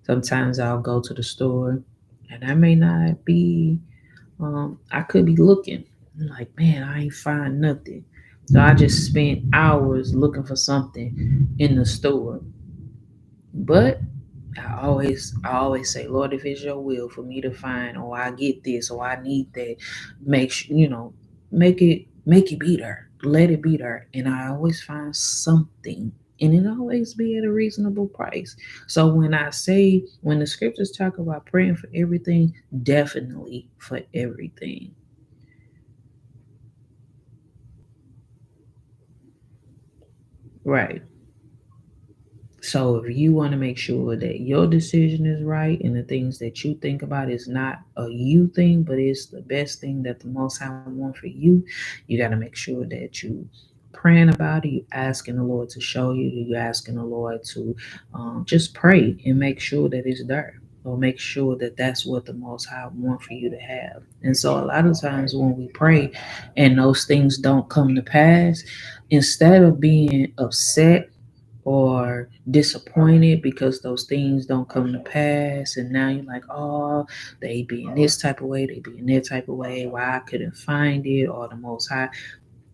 Sometimes I'll go to the store, and I may not be. I could be looking. I'm like, man, I ain't find nothing. So I just spent hours looking for something in the store. But I always say, Lord, if it's your will for me to find, or I get this, or I need that, make sure, make it be there. Let it be there. And I always find something. And it always be at a reasonable price. So when the scriptures talk about praying for everything, definitely for everything. Right. So if you want to make sure that your decision is right and the things that you think about is not a you thing, but it's the best thing that the Most High want for you, you got to make sure that you praying about it, you asking the Lord to show you, you asking the Lord to just pray and make sure that it's there. Or make sure that that's what the Most High want for you to have. And so a lot of times when we pray and those things don't come to pass, instead of being upset or disappointed because those things don't come to pass, and now you're like, oh, they be in this type of way, they be in that type of way, why I couldn't find it, or the Most High.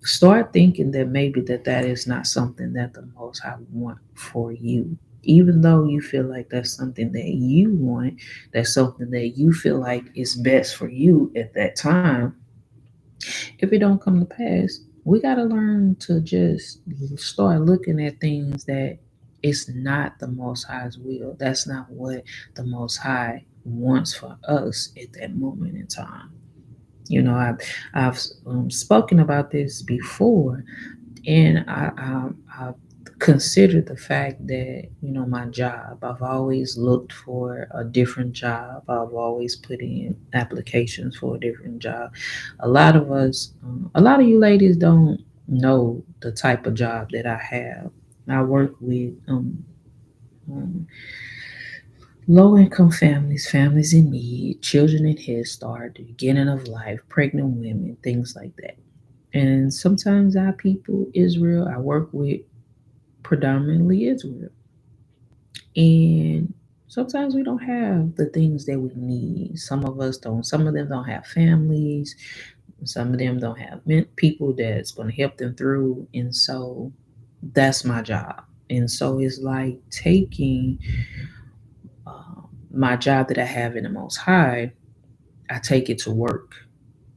Start thinking that maybe that is not something that the Most High want for you. Even though you feel like that's something that you want, that's something that you feel like is best for you at that time, if it don't come to pass, we got to learn to just start looking at things that it's not the Most High's will. That's not what the Most High wants for us at that moment in time. I've spoken about this before, and I considered the fact that my job. I've always looked for a different job. I've always put in applications for a different job. A lot of you ladies don't know the type of job that I have. I work with um, low income families, families in need, children in Head Start, the beginning of life, pregnant women, things like that. And sometimes our people, Israel, I work with predominantly Israel. And sometimes we don't have the things that we need. Some of us don't. Some of them don't have families. Some of them don't have people that's going to help them through. And so that's my job. And so it's like taking my job that I have in the Most High, I take it to work,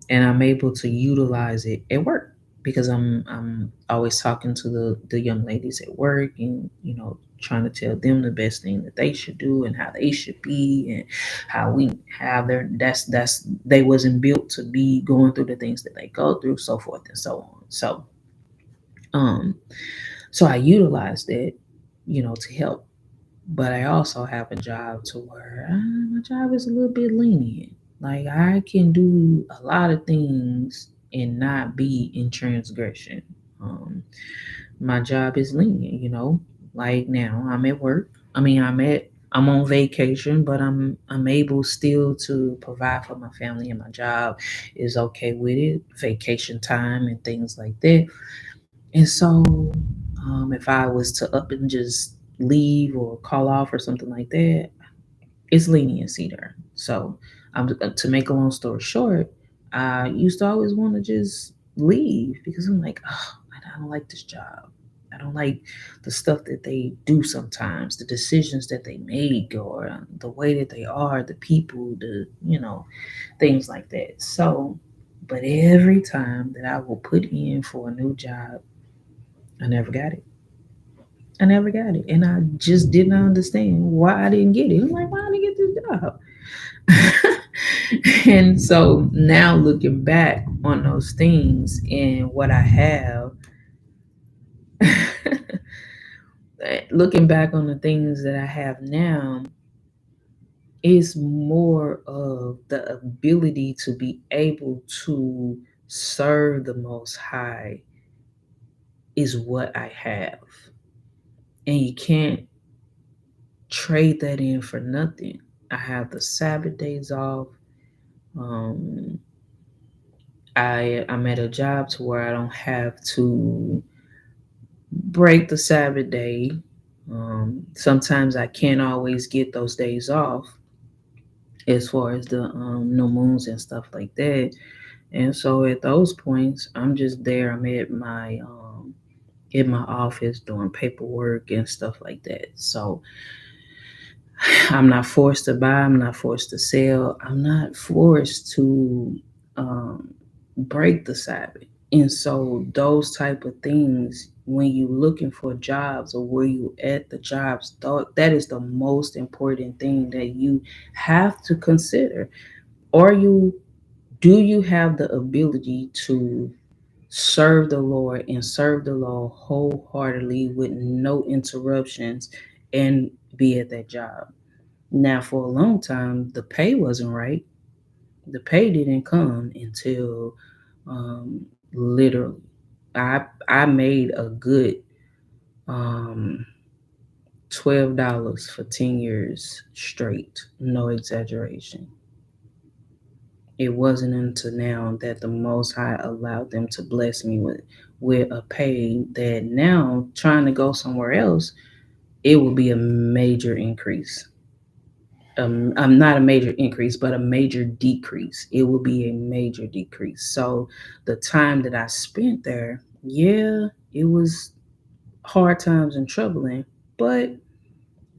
and I'm able to utilize it at work because I'm always talking to the young ladies at work, and trying to tell them the best thing that they should do and how they should be, and how we have their that's they wasn't built to be going through the things that they go through, so forth and so on. Um so I utilized it, to help. But I also have a job to where my job is a little bit lenient. Like I can do a lot of things and not be in transgression. Um, my job is lenient, Like now I'm at work. I mean, I'm on vacation, but I'm able still to provide for my family, and my job is okay with it. Vacation time and things like that. And so, if I was to up and just leave or call off or something like that, it's leniency there. So, to make a long story short, I used to always want to just leave because I'm like, oh, I don't like this job. I don't like the stuff that they do sometimes, the decisions that they make, or the way that they are, the people, things like that. So, but every time that I will put in for a new job, I never got it. I never got it. And I just did not understand why I didn't get it. I'm like, why didn't I get this job? And so now looking back on those things and what I have, looking back on the things that I have now, is more of the ability to be able to serve the Most High is what I have. And you can't trade that in for nothing. I have the Sabbath days off. Um, I'm at a job to where I don't have to break the Sabbath day. Sometimes I can't always get those days off as far as the new moons and stuff like that. And so at those points, I'm just there. I'm at my in my office doing paperwork and stuff like that. So I'm not forced to buy. I'm not forced to sell. I'm not forced to um, break the Sabbath. And so those type of things, when you looking for jobs or where you at the jobs, that is the most important thing that you have to consider. Are you do you have the ability to serve the Lord and serve the Lord wholeheartedly with no interruptions and be at that job? Now, for a long time, the pay wasn't right. The pay didn't come until literally. I made a good um, $12 for 10 years straight, no exaggeration. It wasn't until now that the Most High allowed them to bless me with a pay that now trying to go somewhere else, it will be a major increase. I'm not a major increase, but a major decrease. It will be a major decrease. So the time that I spent there, yeah, it was hard times and troubling, but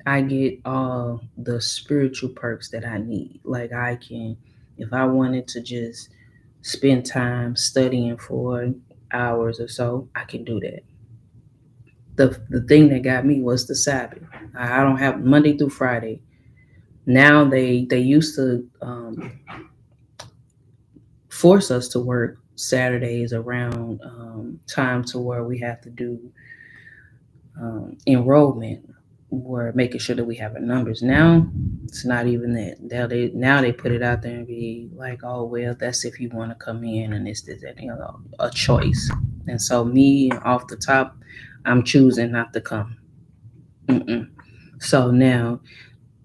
I get all the spiritual perks that I need. Like I can, if I wanted to just spend time studying for hours or so, I can do that. The thing that got me was the Sabbath. I don't have Monday through Friday. Now they used to force us to work Saturdays around time to where we have to do enrollment. We're making sure that we have our numbers. Now it's not even that. Now they put it out there and be like, oh well, that's if you want to come in and this that a choice. And so me off the top, I'm choosing not to come. Mm-mm. So now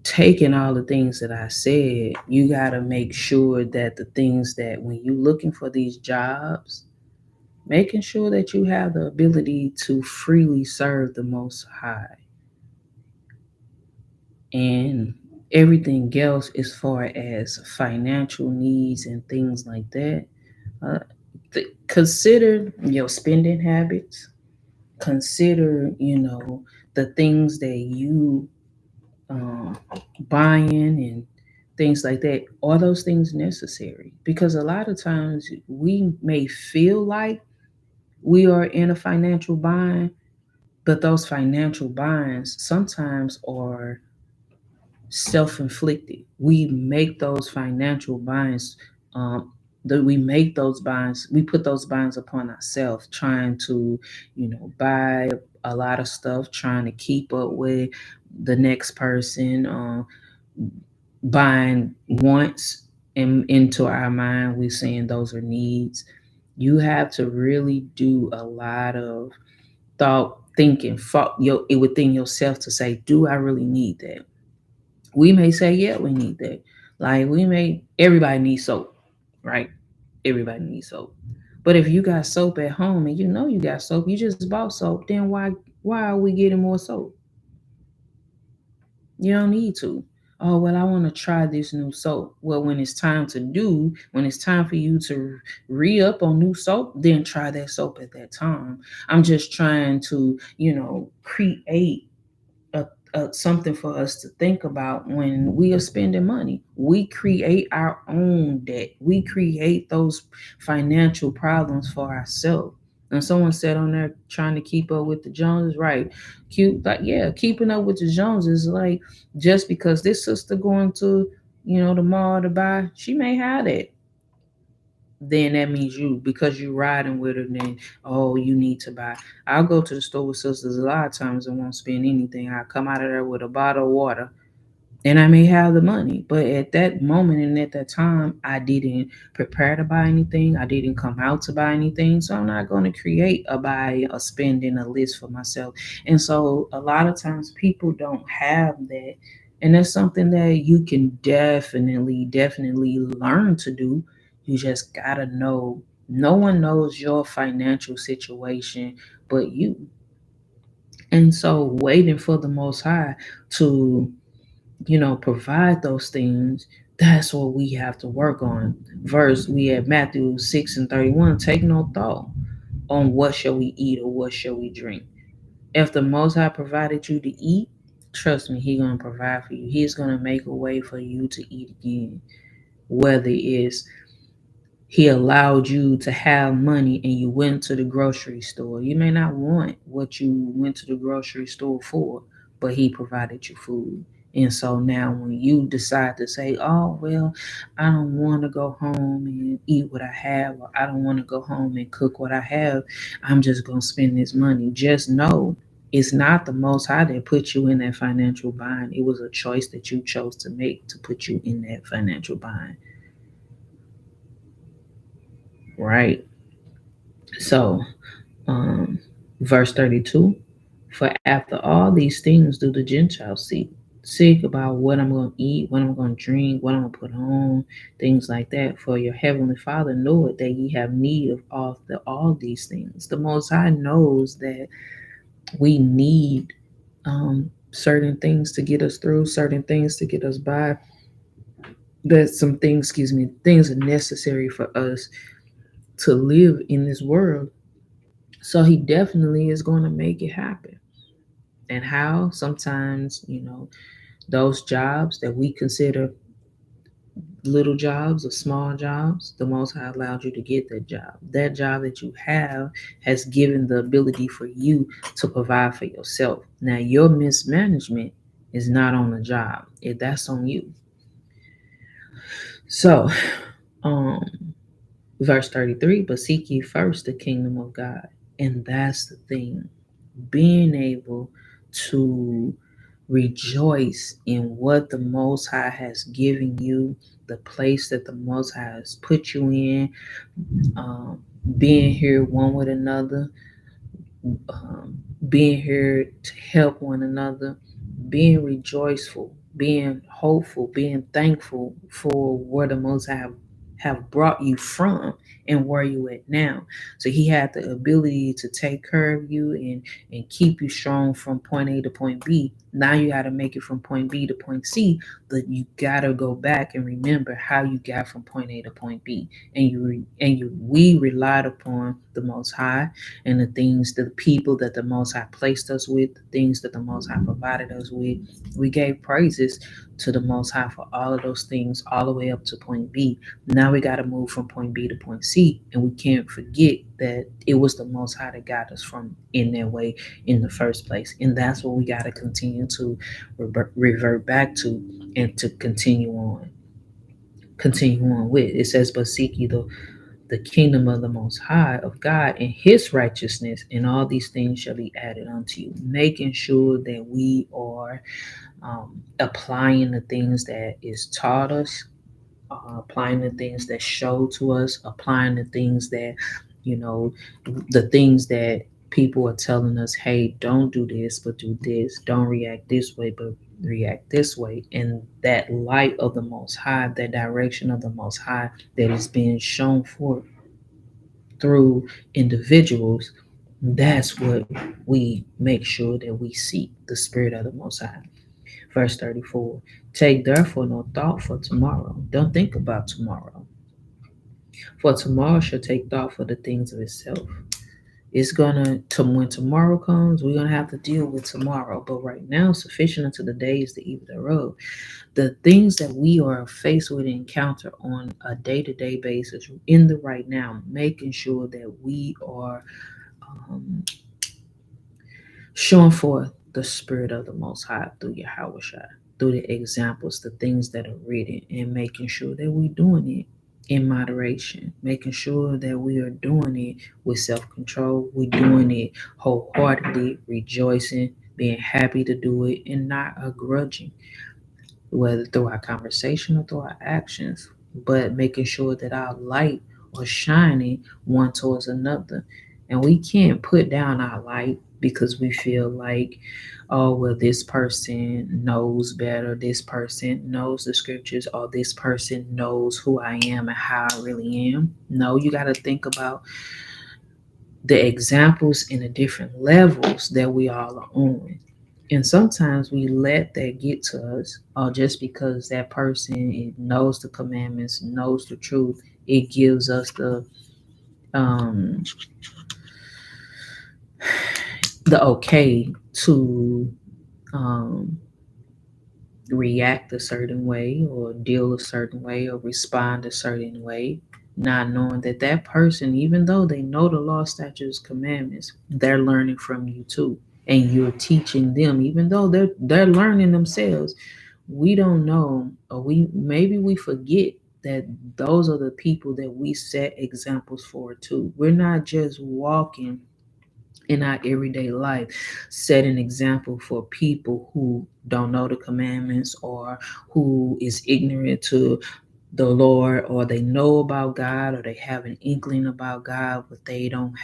taking all the things that I said, you got to make sure that the things that when you looking for these jobs, making sure that you have the ability to freely serve the Most High and everything else as far as financial needs and things like that. Uh, Consider your spending habits. Consider, the things that you um, buying and things like that. Are those things necessary? Because a lot of times we may feel like we are in a financial bind, but those financial binds sometimes are self-inflicted. We make those financial binds. We make those binds. We put those binds upon ourselves, trying to, buy a lot of stuff, trying to keep up with the next person. Buying wants and into our mind, we're saying those are needs. You have to really do a lot of thought thinking within yourself to say, do I really need that? We may say, yeah, we need that. Like everybody needs soap, right? Everybody needs soap. But if you got soap at home and you know you got soap, you just bought soap, then why are we getting more soap? You don't need to. Oh, well, I want to try this new soap. Well, when it's time for you to re up on new soap, then try that soap at that time. I'm just trying to, create something for us to think about when we are spending money. We create our own debt. We create those financial problems for ourselves. And someone said on there trying to keep up with the Joneses, right? Cute, like yeah, keeping up with the Joneses, like just because this sister going to, the mall to buy, she may have it. Then that means because you riding with her, then oh, you need to buy. I'll go to the store with sisters a lot of times and won't spend anything. I come out of there with a bottle of water And I may have the money, but at that moment and at that time, I didn't prepare to buy anything. I didn't come out to buy anything. So I'm not going to create a buy, a spending, a list for myself. And so a lot of times people don't have that. And that's something that you can definitely learn to do. You just got to know no one knows your financial situation but you. And so waiting for the Most High to provide those things, that's what we have to work on. Verse, we had Matthew 6 and 31, take no thought on what shall we eat or what shall we drink. If the Most High provided you to eat, trust me, He going to provide for you. He's going to make a way for you to eat again. Whether it's He allowed you to have money and you went to the grocery store. You may not want what you went to the grocery store for, but He provided you food. And so now when you decide to say, oh, well, I don't want to go home and eat what I have, or I don't want to go home and cook what I have, I'm just going to spend this money. Just know it's not the Most High that put you in that financial bind. It was a choice that you chose to make to put you in that financial bind, right? So um, verse 32, for after all these things do the Gentiles seek about what I'm going to eat, what I'm going to drink, what I'm going to put on, things like that. For your heavenly Father knoweth that ye have need of all these things. The Most High knows that we need certain things to get us through, certain things to get us by. That some things, things are necessary for us to live in this world. So He definitely is going to make it happen. And how sometimes, those jobs that we consider little jobs or small jobs, the Most High allowed you to get that job. That job that you have has given the ability for you to provide for yourself. Now, your mismanagement is not on the job, that's on you. So, um, verse 33, but seek ye first the kingdom of God. And that's the thing, being able to rejoice in what the Most High has given you, the place that the Most High has put you in, um, being here one with another, um, being here to help one another, being rejoiceful, being hopeful, being thankful for where the Most High have brought you from and where you at now. So He had the ability to take care of you and keep you strong from point A to point B. Now you got to make it from point B to point C, but you got to go back and remember how you got from point A to point B. And we relied upon the Most High and the people that the Most High placed us with, the things that the Most High provided us with. We gave praises to the Most High for all of those things, all the way up to point B. Now we got to move from point B to point C, and we can't forget that it was the Most High that got us from in that way in the first place. And that's what we got to continue to revert back to and to continue on with. It says, but seek ye the kingdom of the Most High of God and His righteousness, and all these things shall be added unto you. Making sure that we are applying the things that is taught us, applying the things that show to us, applying the things that, you know, the things that people are telling us, hey, don't do this, but do this. Don't react this way, but react this way. And that light of the Most High, that direction of the Most High that is being shown forth through individuals, that's what we make sure that we seek, the Spirit of the Most High. Verse 34, take therefore no thought for tomorrow. Don't think about tomorrow. For tomorrow shall take thought for the things of itself. It's to when tomorrow comes, we're gonna have to deal with tomorrow. But right now, sufficient unto the day is the evil thereof. The things that we are faced with and encounter on a day-to-day basis in the right now, making sure that we are um, showing forth the Spirit of the Most High through Yahweh Shai, through the examples, the things that are written, and making sure that we're doing it in moderation, making sure that we are doing it with self control, we're doing it wholeheartedly, rejoicing, being happy to do it, and not a grudging. whether through our conversation or through our actions, but making sure that our light or shining one towards another. And we can't put down our light because we feel like, oh, well, this person knows better, this person knows the scriptures, or this person knows who I am and how I really am. No, you got to think about the examples and the different levels that we all are on. And sometimes we let that get to us, or just because that person knows the commandments, knows the truth, it gives us um, the okay to um, react a certain way or deal a certain way or respond a certain way, not knowing that that person, even though they know the law, statutes, commandments, they're learning from you too, and you're teaching them, even though they're learning themselves. We don't know, or we forget that those are the people that we set examples for too. We're not just walking in our everyday life set an example for people who don't know the commandments or who is ignorant to the Lord, or they know about God, or they have an inkling about God, but they don't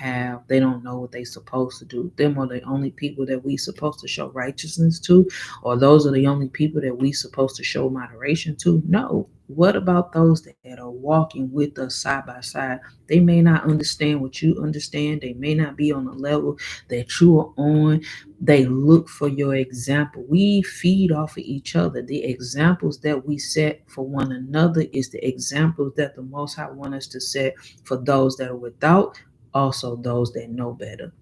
know what they're supposed to do. Them are the only people that we supposed to show righteousness to, or those are the only people that we supposed to show moderation to. No. What about those that are walking with us side by side? They may not understand what you understand. They may not be on the level that you are on. They look for your example. We feed off of each other. The examples that we set for one another is the examples that the Most High want us to set for those that are without, also those that know better.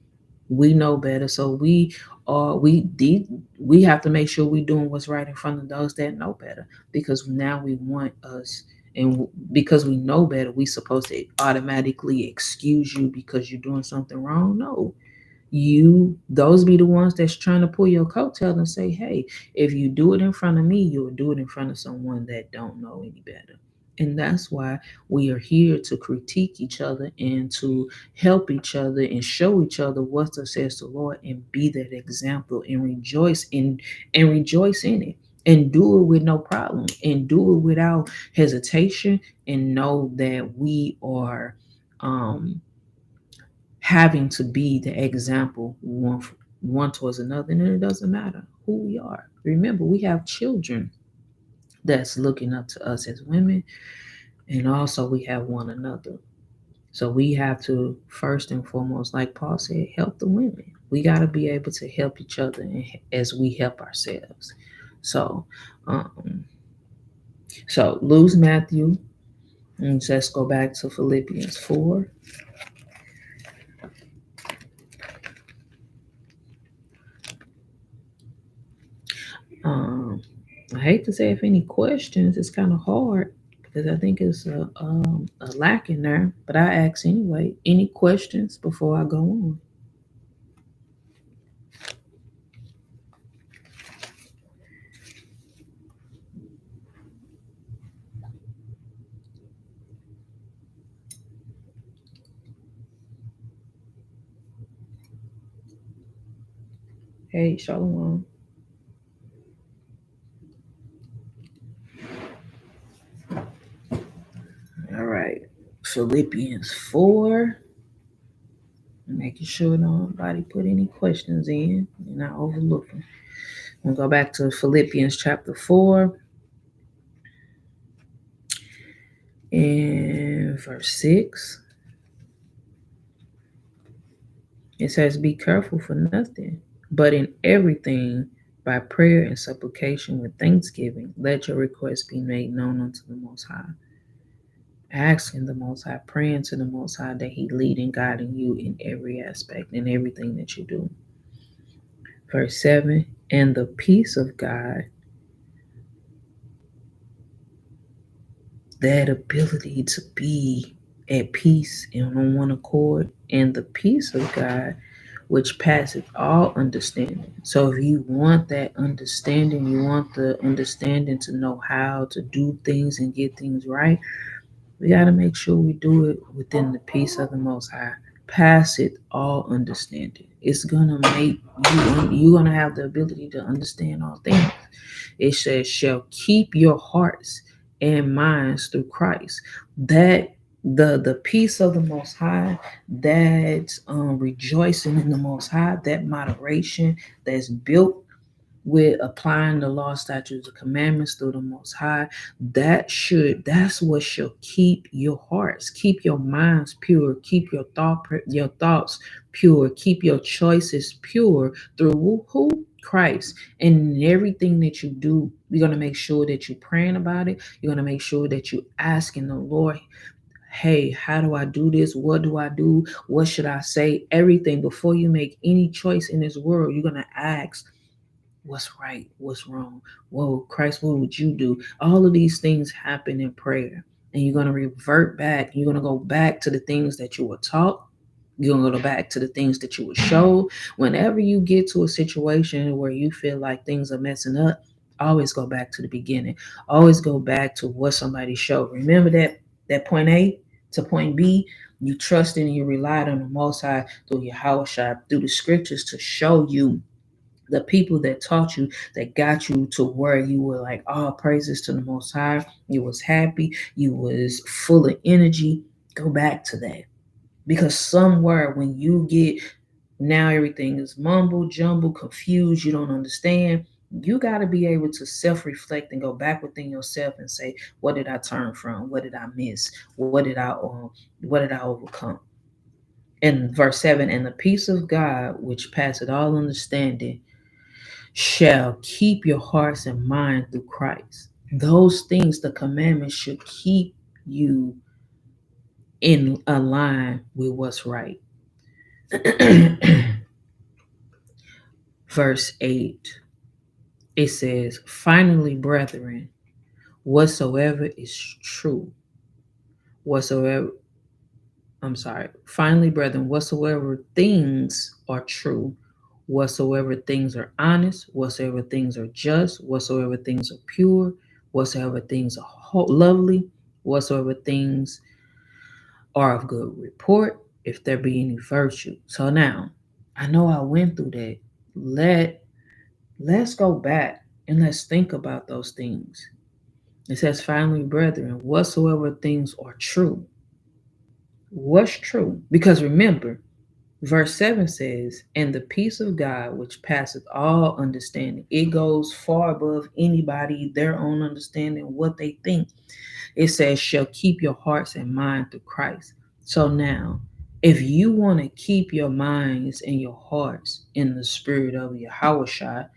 We know better, so we have to make sure we're doing what's right in front of those that know better, because now we want us, and because we know better, we supposed to automatically excuse you because you're doing something wrong. No, those be the ones that's trying to pull your coattail and say, hey, if you do it in front of me, you'll do it in front of someone that don't know any better. And that's why we are here to critique each other and to help each other and show each other what thus says the Lord, and be that example and rejoice in it, and do it with no problem, and do it without hesitation, and know that we are um having to be the example one towards another. And it doesn't matter who we are. Remember, we have children that's looking up to us as women, and also we have one another. So we have to first and foremost, like Paul said, help the women. We got to be able to help each other as we help ourselves. So, um, so lose Matthew, and let's go back to Philippians 4. Um, I hate to say if any questions, it's kind of hard because I think it's a lack in there, but I ask anyway. Any questions before I go on? Hey, Shalom. All right. Philippians 4. Making sure nobody put any questions in and not overlooking. We'll go back to Philippians chapter 4 and verse 6. It says, be careful for nothing, but in everything, by prayer and supplication with thanksgiving, let your requests be made known unto the Most High. Asking the Most High, praying to the Most High that He lead and guiding you in every aspect, in everything that you do. Verse 7, and the peace of God, that ability to be at peace and on one accord, and the peace of God which passeth all understanding. So if you want that understanding, you want the understanding to know how to do things and get things right, we got to make sure we do it within the peace of the Most High. passeth all understanding. It's gonna make you're gonna have the ability to understand all things. It says, shall keep your hearts and minds through Christ. That the peace of the Most High, that rejoicing in the Most High, that moderation that's built with applying the law, statutes, and commandments through the Most High, that's what shall keep your hearts, keep your minds pure, keep your thoughts pure, keep your choices pure through who? Christ. And everything that you do, you're gonna make sure that you're praying about it. You're gonna make sure that you're asking the Lord, hey, how do I do this? What do I do? What should I say? Everything before you make any choice in this world, you're gonna ask, what's right, what's wrong. Whoa, Christ, what would you do? All of these things happen in prayer, and you're going to revert back. You're going to go back to the things that you were taught. You're going to go back to the things that you were showed. Whenever you get to a situation where you feel like things are messing up, always go back to the beginning. Always go back to what somebody showed. Remember that point A to point B, you trusted and you relied on the Most High through your house, through the scriptures to show you the people that taught you, that got you to where you were like, all praises to the Most High. You was happy, you was full of energy. Go back to that, because somewhere when you get, now everything is mumble jumble, confused, you don't understand. You got to be able to self-reflect and go back within yourself and say, what did I turn from? What did I miss? What did I overcome? In verse 7, and the peace of God which passeth all understanding shall keep your hearts and mind through Christ. Those things, the commandments, should keep you in a line with what's right. Verse 8, it says, finally, brethren, whatsoever is true, finally, brethren, whatsoever things are true, whatsoever things are honest, whatsoever things are just, whatsoever things are pure, whatsoever things are lovely, whatsoever things are of good report, if there be any virtue. So now, I know I went through that. Let's go back and let's think about those things. It says, finally, brethren, whatsoever things are true. What's true? Because remember, verse 7 says, and the peace of God, which passeth all understanding, it goes far above anybody, their own understanding, what they think. It says, shall keep your hearts and mind through Christ. So now, if you want to keep your minds and your hearts in the spirit of Yahushua,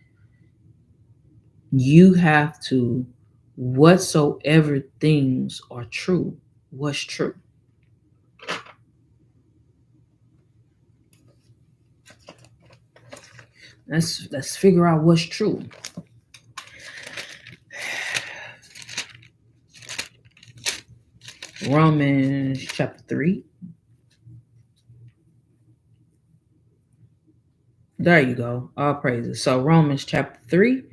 you have to, whatsoever things are true. What's true? Let's figure out what's true. Romans chapter 3. There you go. All praises. So Romans chapter 3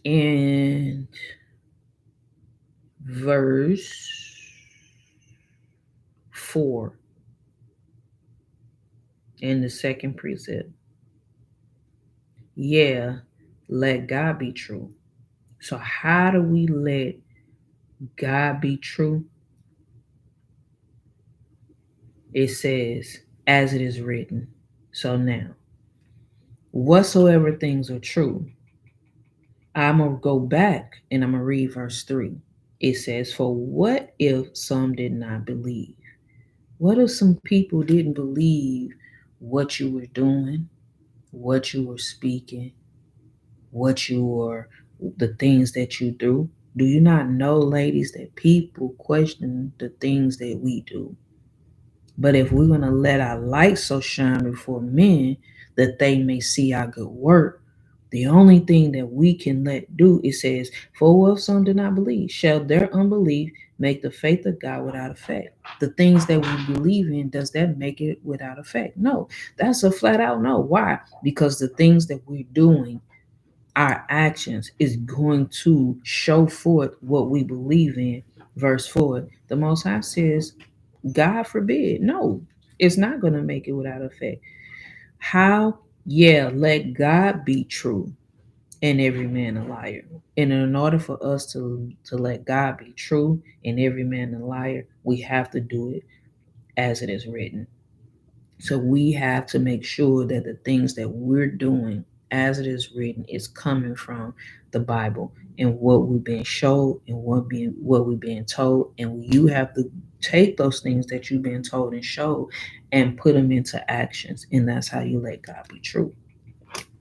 and verse 4 in the second precept. Yeah, let God be true. So how do we let God be true? It says, as it is written. So now, whatsoever things are true, I'm going to go back and I'm going to read verse 3. It says, for what if some did not believe? What if some people didn't believe what you were doing, what you were speaking, the things that you do? Do you not know, ladies, that people question the things that we do? But if we're going to let our light so shine before men that they may see our good work, the only thing that we can let do, it says, for what if some do not believe? Shall their unbelief make the faith of God without effect? The things that we believe in, does that make it without effect? No, that's a flat out no. Why? Because the things that we're doing, our actions, is going to show forth what we believe in. Verse 4, the Most High says, God forbid. No, it's not going to make it without effect. How? Yeah, let God be true and every man a liar. And in order for us to let God be true and every man a liar, we have to do it as it is written. So we have to make sure that the things that we're doing as it is written is coming from the Bible and what we've been shown and what we've been told. And you have to take those things that you've been told and showed and put them into actions. And that's how you let God be true.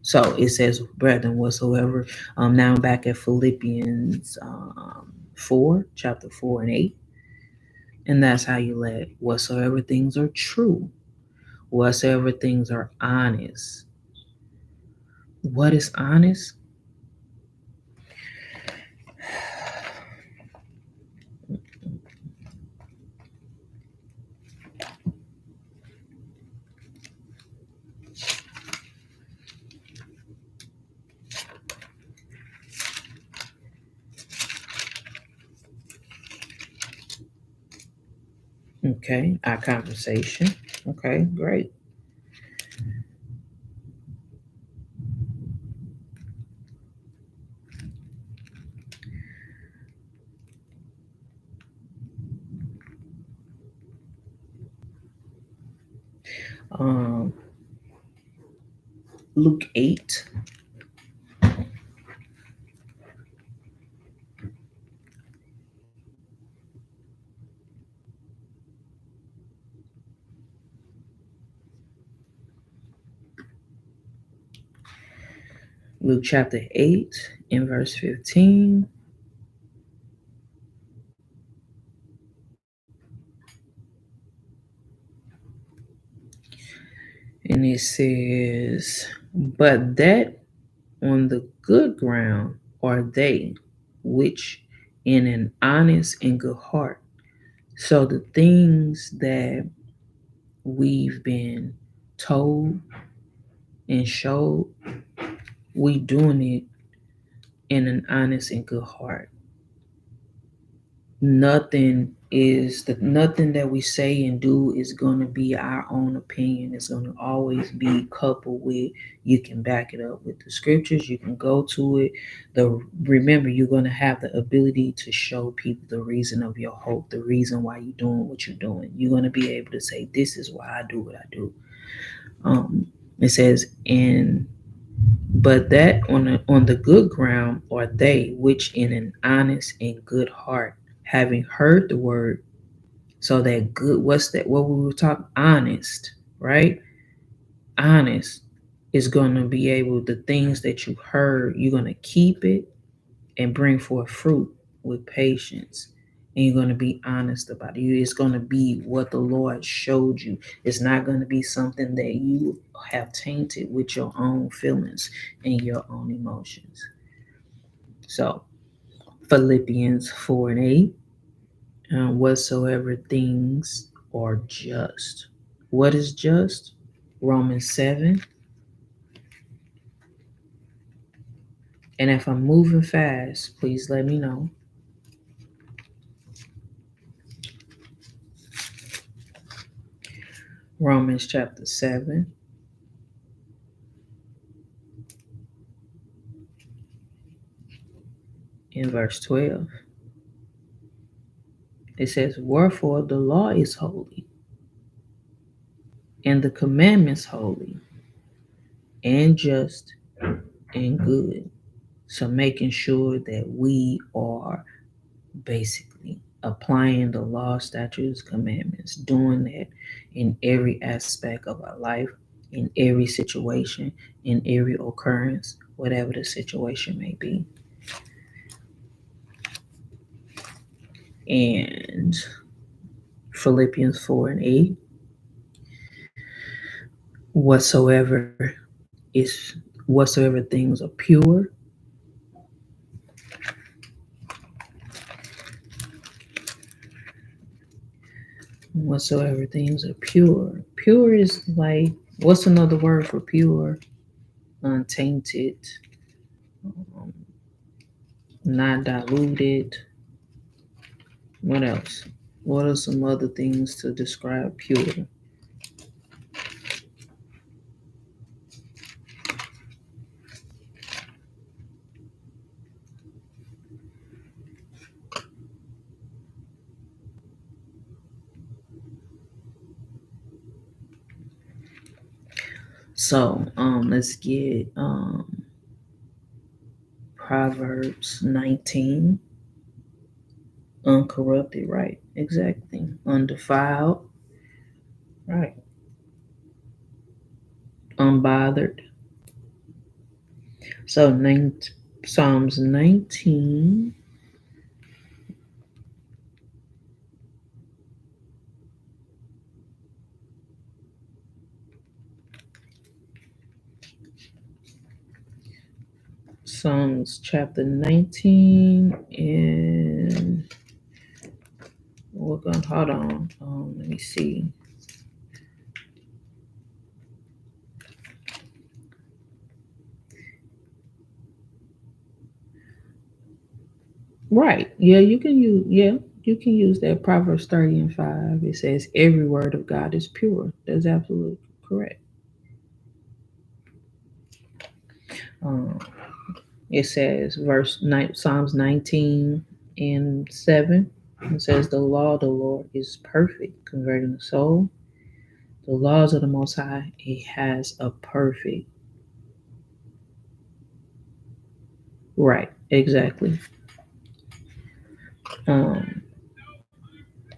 So it says, brethren, whatsoever. Now I'm back at Philippians 4, chapter 4 and 8. And that's how you let whatsoever things are true, whatsoever things are honest. What is honest? Okay, our conversation. Okay, great. Um, Luke 8. Luke chapter 8 in verse 15. And it says, but that on the good ground are they which in an honest and good heart. So the things that we've been told and showed, we doing it in an honest and good heart. Nothing that we say and do is going to be our own opinion. It's going to always be coupled with, you can back it up with the scriptures, you can go to it. Remember, you're going to have the ability to show people the reason of your hope, the reason why you're doing what you're doing. You're going to be able to say, this is why I do what I do. It says, but that on the good ground are they which in an honest and good heart, having heard the word. So that good, what's that? What we were talking, honest, right? Honest is going to be able, the things that you heard, you're going to keep it and bring forth fruit with patience. And you're going to be honest about it. It's going to be what the Lord showed you. It's not going to be something that you have tainted with your own feelings and your own emotions. So, Philippians 4 and 8, whatsoever things are just. What is just? Romans 7. And if I'm moving fast, please let me know. Romans chapter 7. In verse 12. It says, wherefore the law is holy, and the commandments holy, and just, and good. So making sure that we are basically applying the law, statutes, commandments, doing that in every aspect of our life, in every situation, in every occurrence, whatever the situation may be. And Philippians 4 and 8, whatsoever things are pure, whatsoever things are pure. Pure is like, what's another word for pure? Untainted, not diluted, What else? What are some other things to describe pure? So, let's get Proverbs 19. Uncorrupted, right? Exactly. Undefiled, right? Unbothered. So, Psalms 19. Psalms chapter 19, and we're going to hold on. Let me see. Right. Yeah, you can use that Proverbs 30 and 5. It says every word of God is pure. That's absolutely correct. Um, it says Psalms 19 and 7. It says the law of the Lord is perfect, converting the soul. The laws of the Most High, it has a perfect. Right, exactly. Um,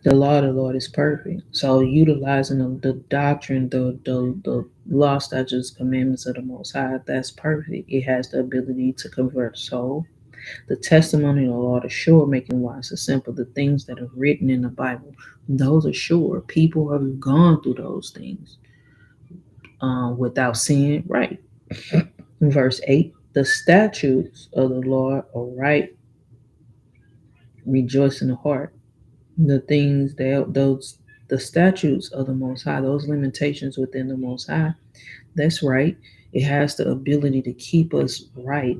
the law of the Lord is perfect. So utilizing the doctrine, the law, statutes, commandments of the Most High, that's perfect. It has the ability to convert soul. The testimony of the Lord is sure, making wise the simple. The things that are written in the Bible, those are sure. People have gone through those things without sin. Right. Verse 8, the statutes of the Lord are right, rejoice in the heart. The things that those the statutes of the Most High, those limitations within the Most High, that's right. It has the ability to keep us right,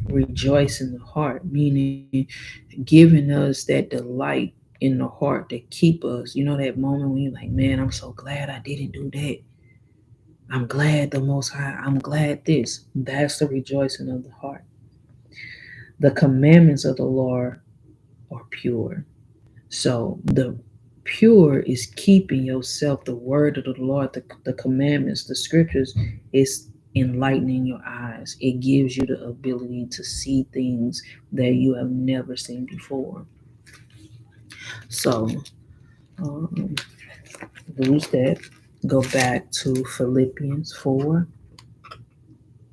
rejoice in the heart, meaning giving us that delight in the heart that keep us. You know that moment when you're like, man, I'm so glad I didn't do that. I'm glad the Most High. I'm glad this. That's the rejoicing of the heart. The commandments of the Lord are pure. So the pure is keeping yourself, the word of the Lord, the commandments, the scriptures is enlightening your eyes. It gives you the ability to see things that you have never seen before. So um, lose that. Go back to Philippians 4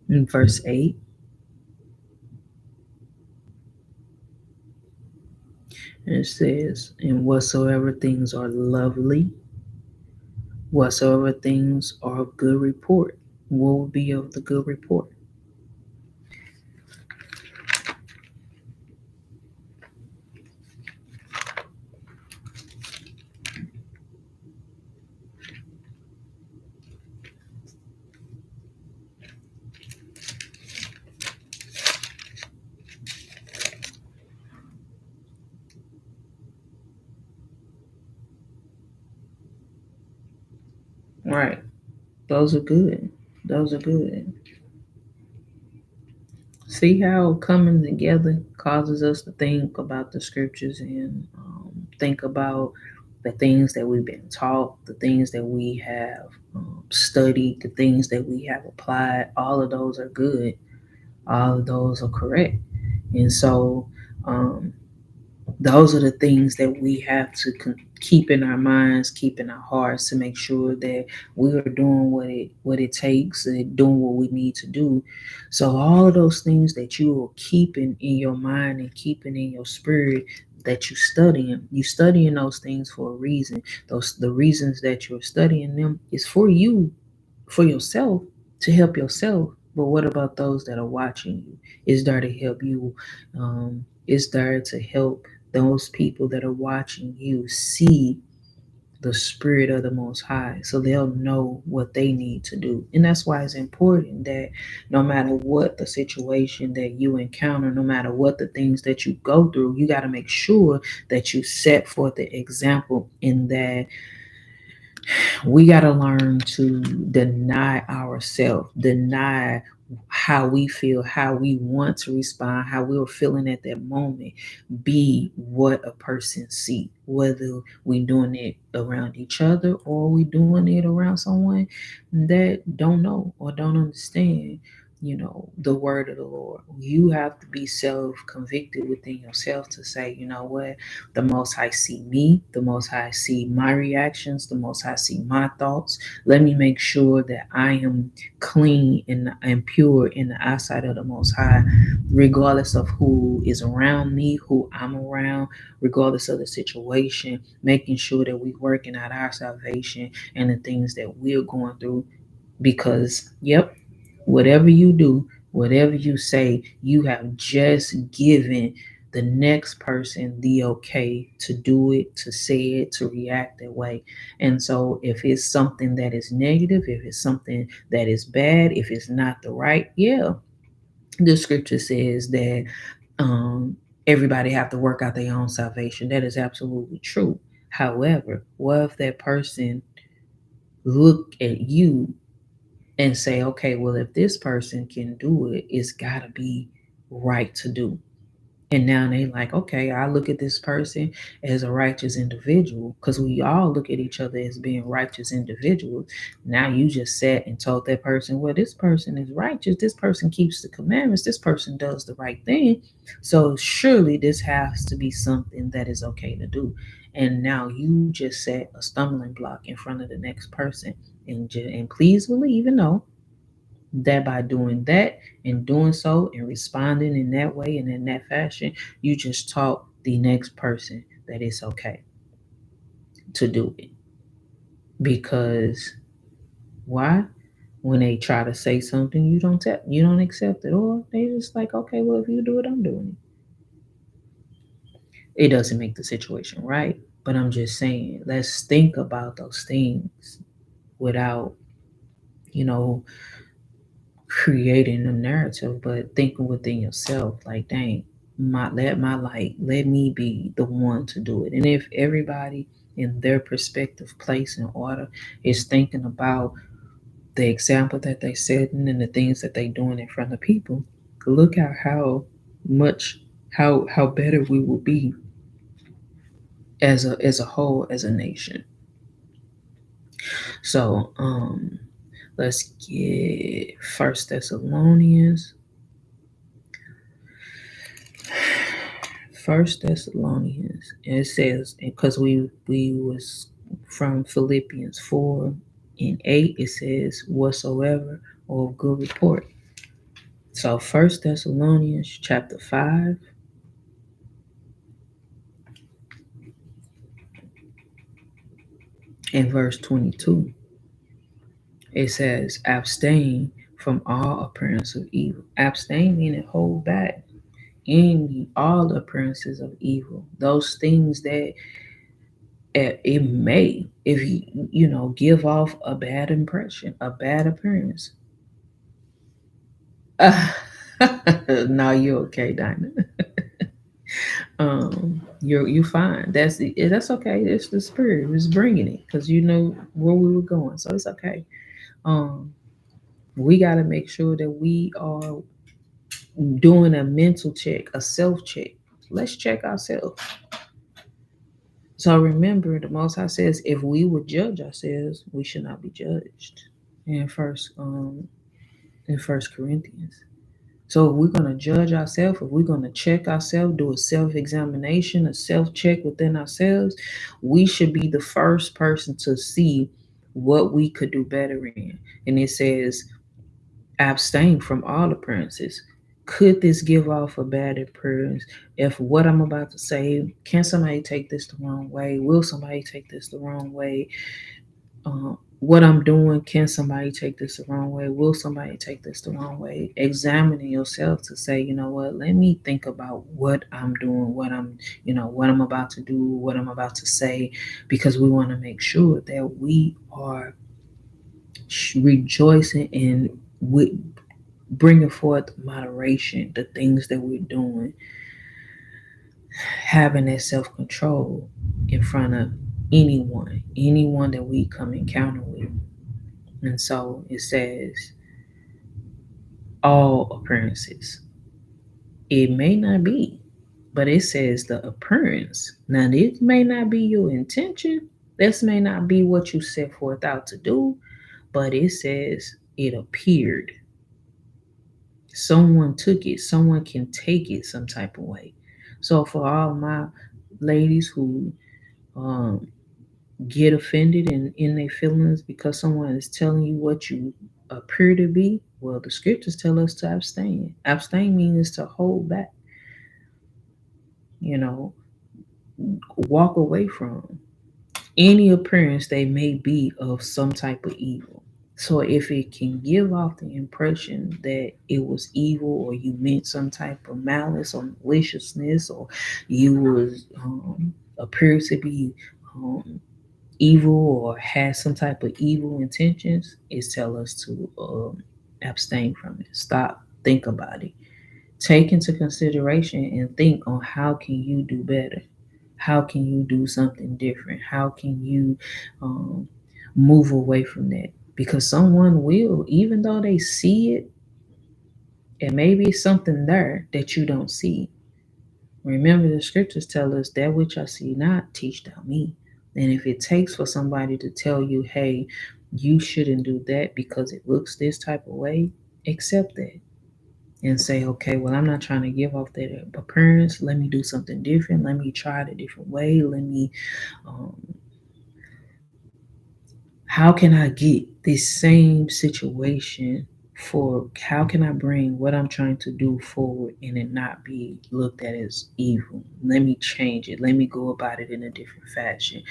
and verse 8. And it says, and whatsoever things are lovely, whatsoever things are of good report, what will be of the good report? Right. Those are good. Those are good. See how coming together causes us to think about the scriptures and think about the things that we've been taught, the things that we have studied, the things that we have applied. All of those are good. All of those are correct. And so, um, those are the things that we have to keep in our minds, keep in our hearts to make sure that we are doing what it takes and doing what we need to do. So all of those things that you are keeping in your mind and keeping in your spirit, that you studying those things for a reason. Those the reasons that you're studying them is for you, for yourself, to help yourself. But what about those that are watching you? Is there to help you? Is there to help those people that are watching you see the spirit of the Most High, so they'll know what they need to do. And that's why it's important that no matter what the situation that you encounter, no matter what the things that you go through, you got to make sure that you set forth the example in that we got to learn to deny ourselves, deny how we feel, how we want to respond, how we were feeling at that moment. Be what a person see, whether we doing it around each other or we doing it around someone that don't know or don't understand, the word of the Lord. You have to be self-convicted within yourself to say, you know what, the Most High see me. The Most High see my reactions. The Most High see my thoughts. Let me make sure that I am clean and pure in the eyesight of the Most High, regardless of who is around me, who I'm around, regardless of the situation, making sure that we're working out our salvation and the things that we're going through. Because, yep, whatever you do, whatever you say, you have just given the next person the okay to do it, to say it, to react that way. And so, if it's something that is negative, if it's something that is bad, if it's not the right, yeah, the scripture says that everybody have to work out their own salvation. That is absolutely true. However, what if that person look at you and say, okay, well, if this person can do it, it's got to be right to do. And now they like, okay, I look at this person as a righteous individual because we all look at each other as being righteous individuals. Now you just sat and told that person, well, this person is righteous. This person keeps the commandments. This person does the right thing. So surely this has to be something that is okay to do. And now you just set a stumbling block in front of the next person. And please believe and know that by doing that and doing so and responding in that way and in that fashion, you just taught the next person that it's okay to do it. Because why? When they try to say something, you don't accept it, or they just like, okay, well, if you do it, I'm doing it. It doesn't make the situation right, but I'm just saying, let's think about those things without, you know, creating a narrative, but thinking within yourself, like, dang, let me be the one to do it. And if everybody in their perspective, place, and order is thinking about the example that they setting and the things that they doing in front of people, look at much how better we will be as a whole, as a nation. So let's get First Thessalonians, and it says, because we was from Philippians 4:8, it says whatsoever or of good report. So First Thessalonians chapter 5 and verse 22, it says, abstain from all appearance of evil. Abstain meaning hold back any all appearances of evil. Those things that it may, if give off a bad impression, a bad appearance. No, you're okay, Diamond. You fine. That's okay. It's the spirit is bringing it because you know where we were going, so it's okay. Um, we got to make sure that we are doing a mental check, a self check. Let's check ourselves. So remember, the Most High says, if we would judge ourselves, we should not be judged. In First Corinthians. So if we're gonna judge ourselves, if we're gonna check ourselves, do a self-examination, a self-check within ourselves, we should be the first person to see what we could do better in. And it says, abstain from all appearances. Could this give off a bad appearance? If what I'm about to say, can somebody take this the wrong way? Will somebody take this the wrong way? what I'm doing, can somebody take this the wrong way? Will somebody take this the wrong way? Examining yourself to say, you know what, let me think about what I'm doing, what I'm about to do, what I'm about to say, because we want to make sure that we are rejoicing and with bringing forth moderation, the things that we're doing, having that self control in front of anyone that we come encounter with. And so it says, all appearances. It may not be, but it says the appearance. Now, this may not be your intention. This may not be what you set forth out to do, but it says it appeared. Someone took it. Someone can take it some type of way. So, for all my ladies who um, get offended and in their feelings because someone is telling you what you appear to be, well, the scriptures tell us to abstain. Abstain means to hold back, you know, walk away from any appearance they may be of some type of evil. So if it can give off the impression that it was evil, or you meant some type of malice or maliciousness, or you was appear to be um, evil or has some type of evil intentions, is tell us to abstain from it. Stop, think about it, take into consideration and think on how can you do better, how can you do something different, how can you um, move away from that, because someone will, even though they see it, and maybe it's something there that you don't see. Remember, the scriptures tell us that which I see not, teach thou me. And if it takes for somebody to tell you, hey, you shouldn't do that because it looks this type of way, accept that and say, okay, well, I'm not trying to give off that appearance. Let me do something different. Let me try it a different way. Um, how can I get this same situation for, how can I bring what I'm trying to do forward and it not be looked at as evil? Let me change it. Let me go about it in a different fashion.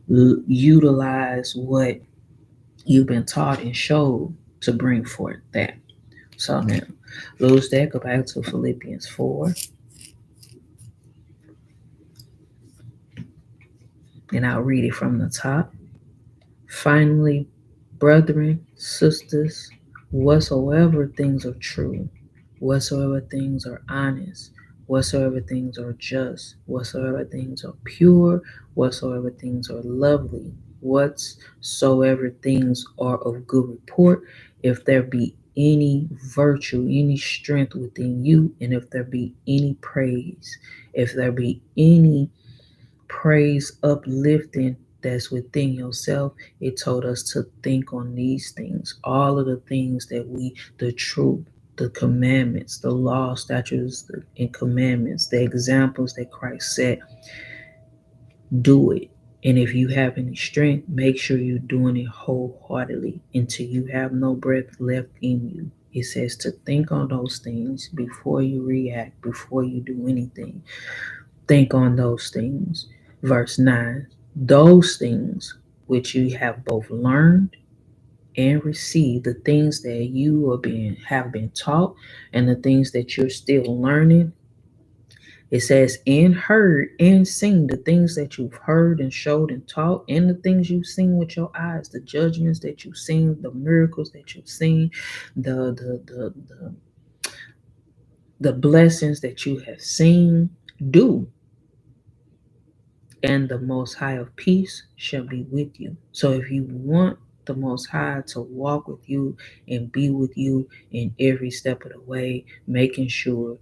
Utilize what you've been taught and showed to bring forth that. So now, lose that, go back to Philippians 4, and I'll read it from the top. Finally, brethren, sisters, whatsoever things are true, whatsoever things are honest, whatsoever things are just, whatsoever things are pure, whatsoever things are lovely, whatsoever things are of good report, if there be any virtue, any strength within you, and if there be any praise, if there be any praise, uplifting that's within yourself, it told us to think on these things. All of the things that the truth, the commandments, the law, statutes, and commandments, the examples that Christ set, do it. And if you have any strength, make sure you're doing it wholeheartedly until you have no breath left in you. It says to think on those things before you react, before you do anything. Think on those things. Verse 9, those things which you have both learned and received, the things that you have been taught, and the things that you're still learning. It says, and heard and seen, the things that you've heard and showed and taught, and the things you've seen with your eyes, the judgments that you've seen, the miracles that you've seen, the blessings that you have seen. Do, and the Most High of peace shall be with you. So if you want the Most High to walk with you and be with you in every step of the way, make sure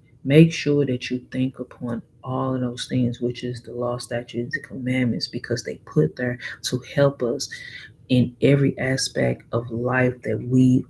that you think upon all of those things, which is the law, statutes, and commandments, because they put there to help us in every aspect of life that we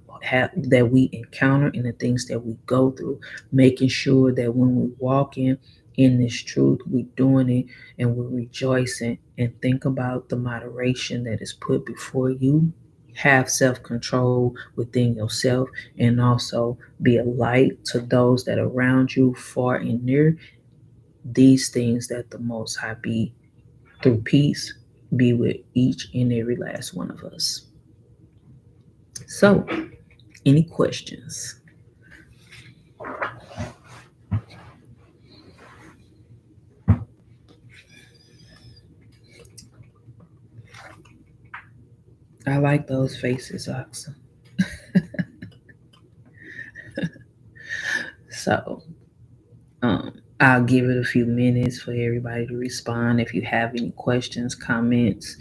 encounter, and the things that we go through, making sure that when we walk in this truth, we're doing it and we're rejoicing, and think about the moderation that is put before you. Have self-control within yourself, and also be a light to those that are around you, far and near. These things that the Most High be through peace be with each and every last one of us. So, any questions? I like those faces, Oxa. So, I'll give it a few minutes for everybody to respond. If you have any questions, comments,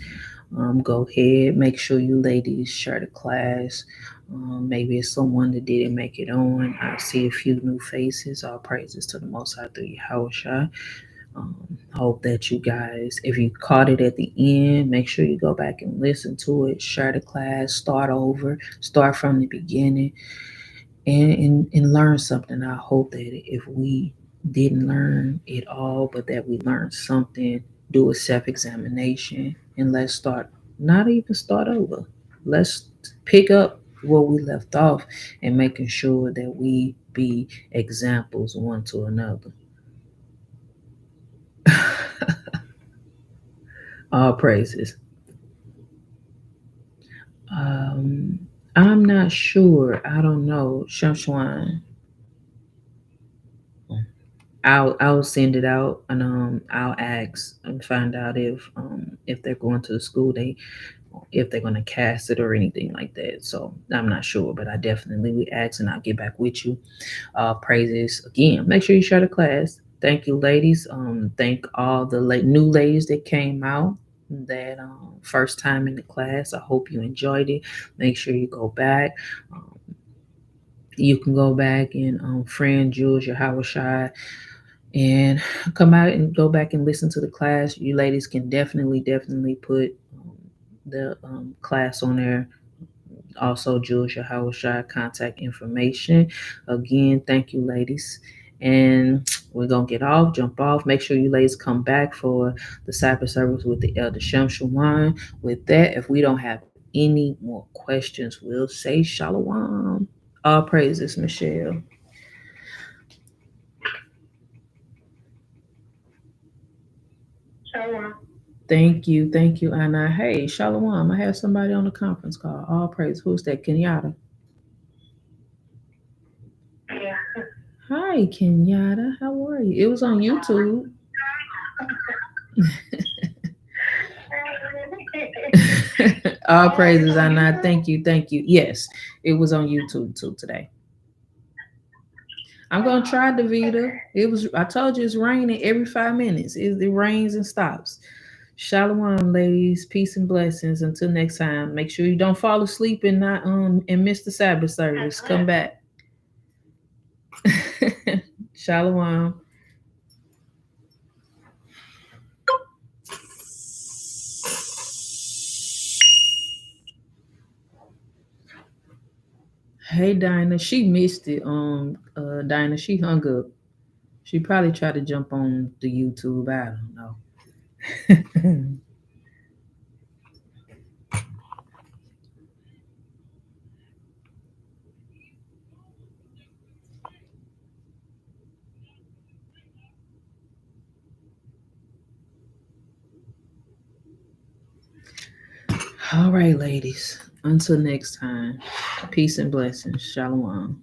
go ahead. Make sure you ladies share the class. Maybe it's someone that didn't make it on. I see a few new faces. All praises to the Most High through Yahweh. Hope that you guys, if you caught it at the end, make sure you go back and listen to it. Share the class. Start over. Start from the beginning and learn something. I hope that if we didn't learn it all, but that we learned something, do a self examination, and let's start, not even start over. Let's pick up where we left off and making sure that we be examples one to another. All praises. Um, I'm not sure. I don't know. Shamshwan. I'll send it out and I'll ask and find out if they're going to the school, they if they're going to cast it or anything like that. So I'm not sure, but I definitely will ask and I'll get back with you. Praises again. Make sure you share the class. Thank you, ladies. Thank all the new ladies that came out that first time in the class. I hope you enjoyed it. Make sure you go back. Um, you can go back and friend Jules, your Howard Shy, and come out and go back and listen to the class. You ladies can definitely put the class on there. Also, Jules Yahweh Shai contact information. Again, thank you, ladies. And we're gonna get off, jump off. Make sure you ladies come back for the cyber service with the Elder Shem Shawan. With that, if we don't have any more questions, we'll say Shalom. All praises, Michelle. Shalom. Thank you, Anna. Hey, Shalom. I have somebody on the conference call. All praise. Who's that? Kenyatta. Yeah. Hi, Kenyatta. How are you? It was on YouTube. All praises, Anna. Thank you. Yes, it was on YouTube too today. I'm gonna try Davita. It was. I told you it's raining every 5 minutes. It rains and stops. Shalom, ladies. Peace and blessings. Until next time. Make sure you don't fall asleep and not and miss the Sabbath service. Come back. Shalom. Hey Dinah, she missed it. Dinah, she hung up. She probably tried to jump on the YouTube. I don't know. All right, ladies. Until next time. Peace and blessings. Shalom.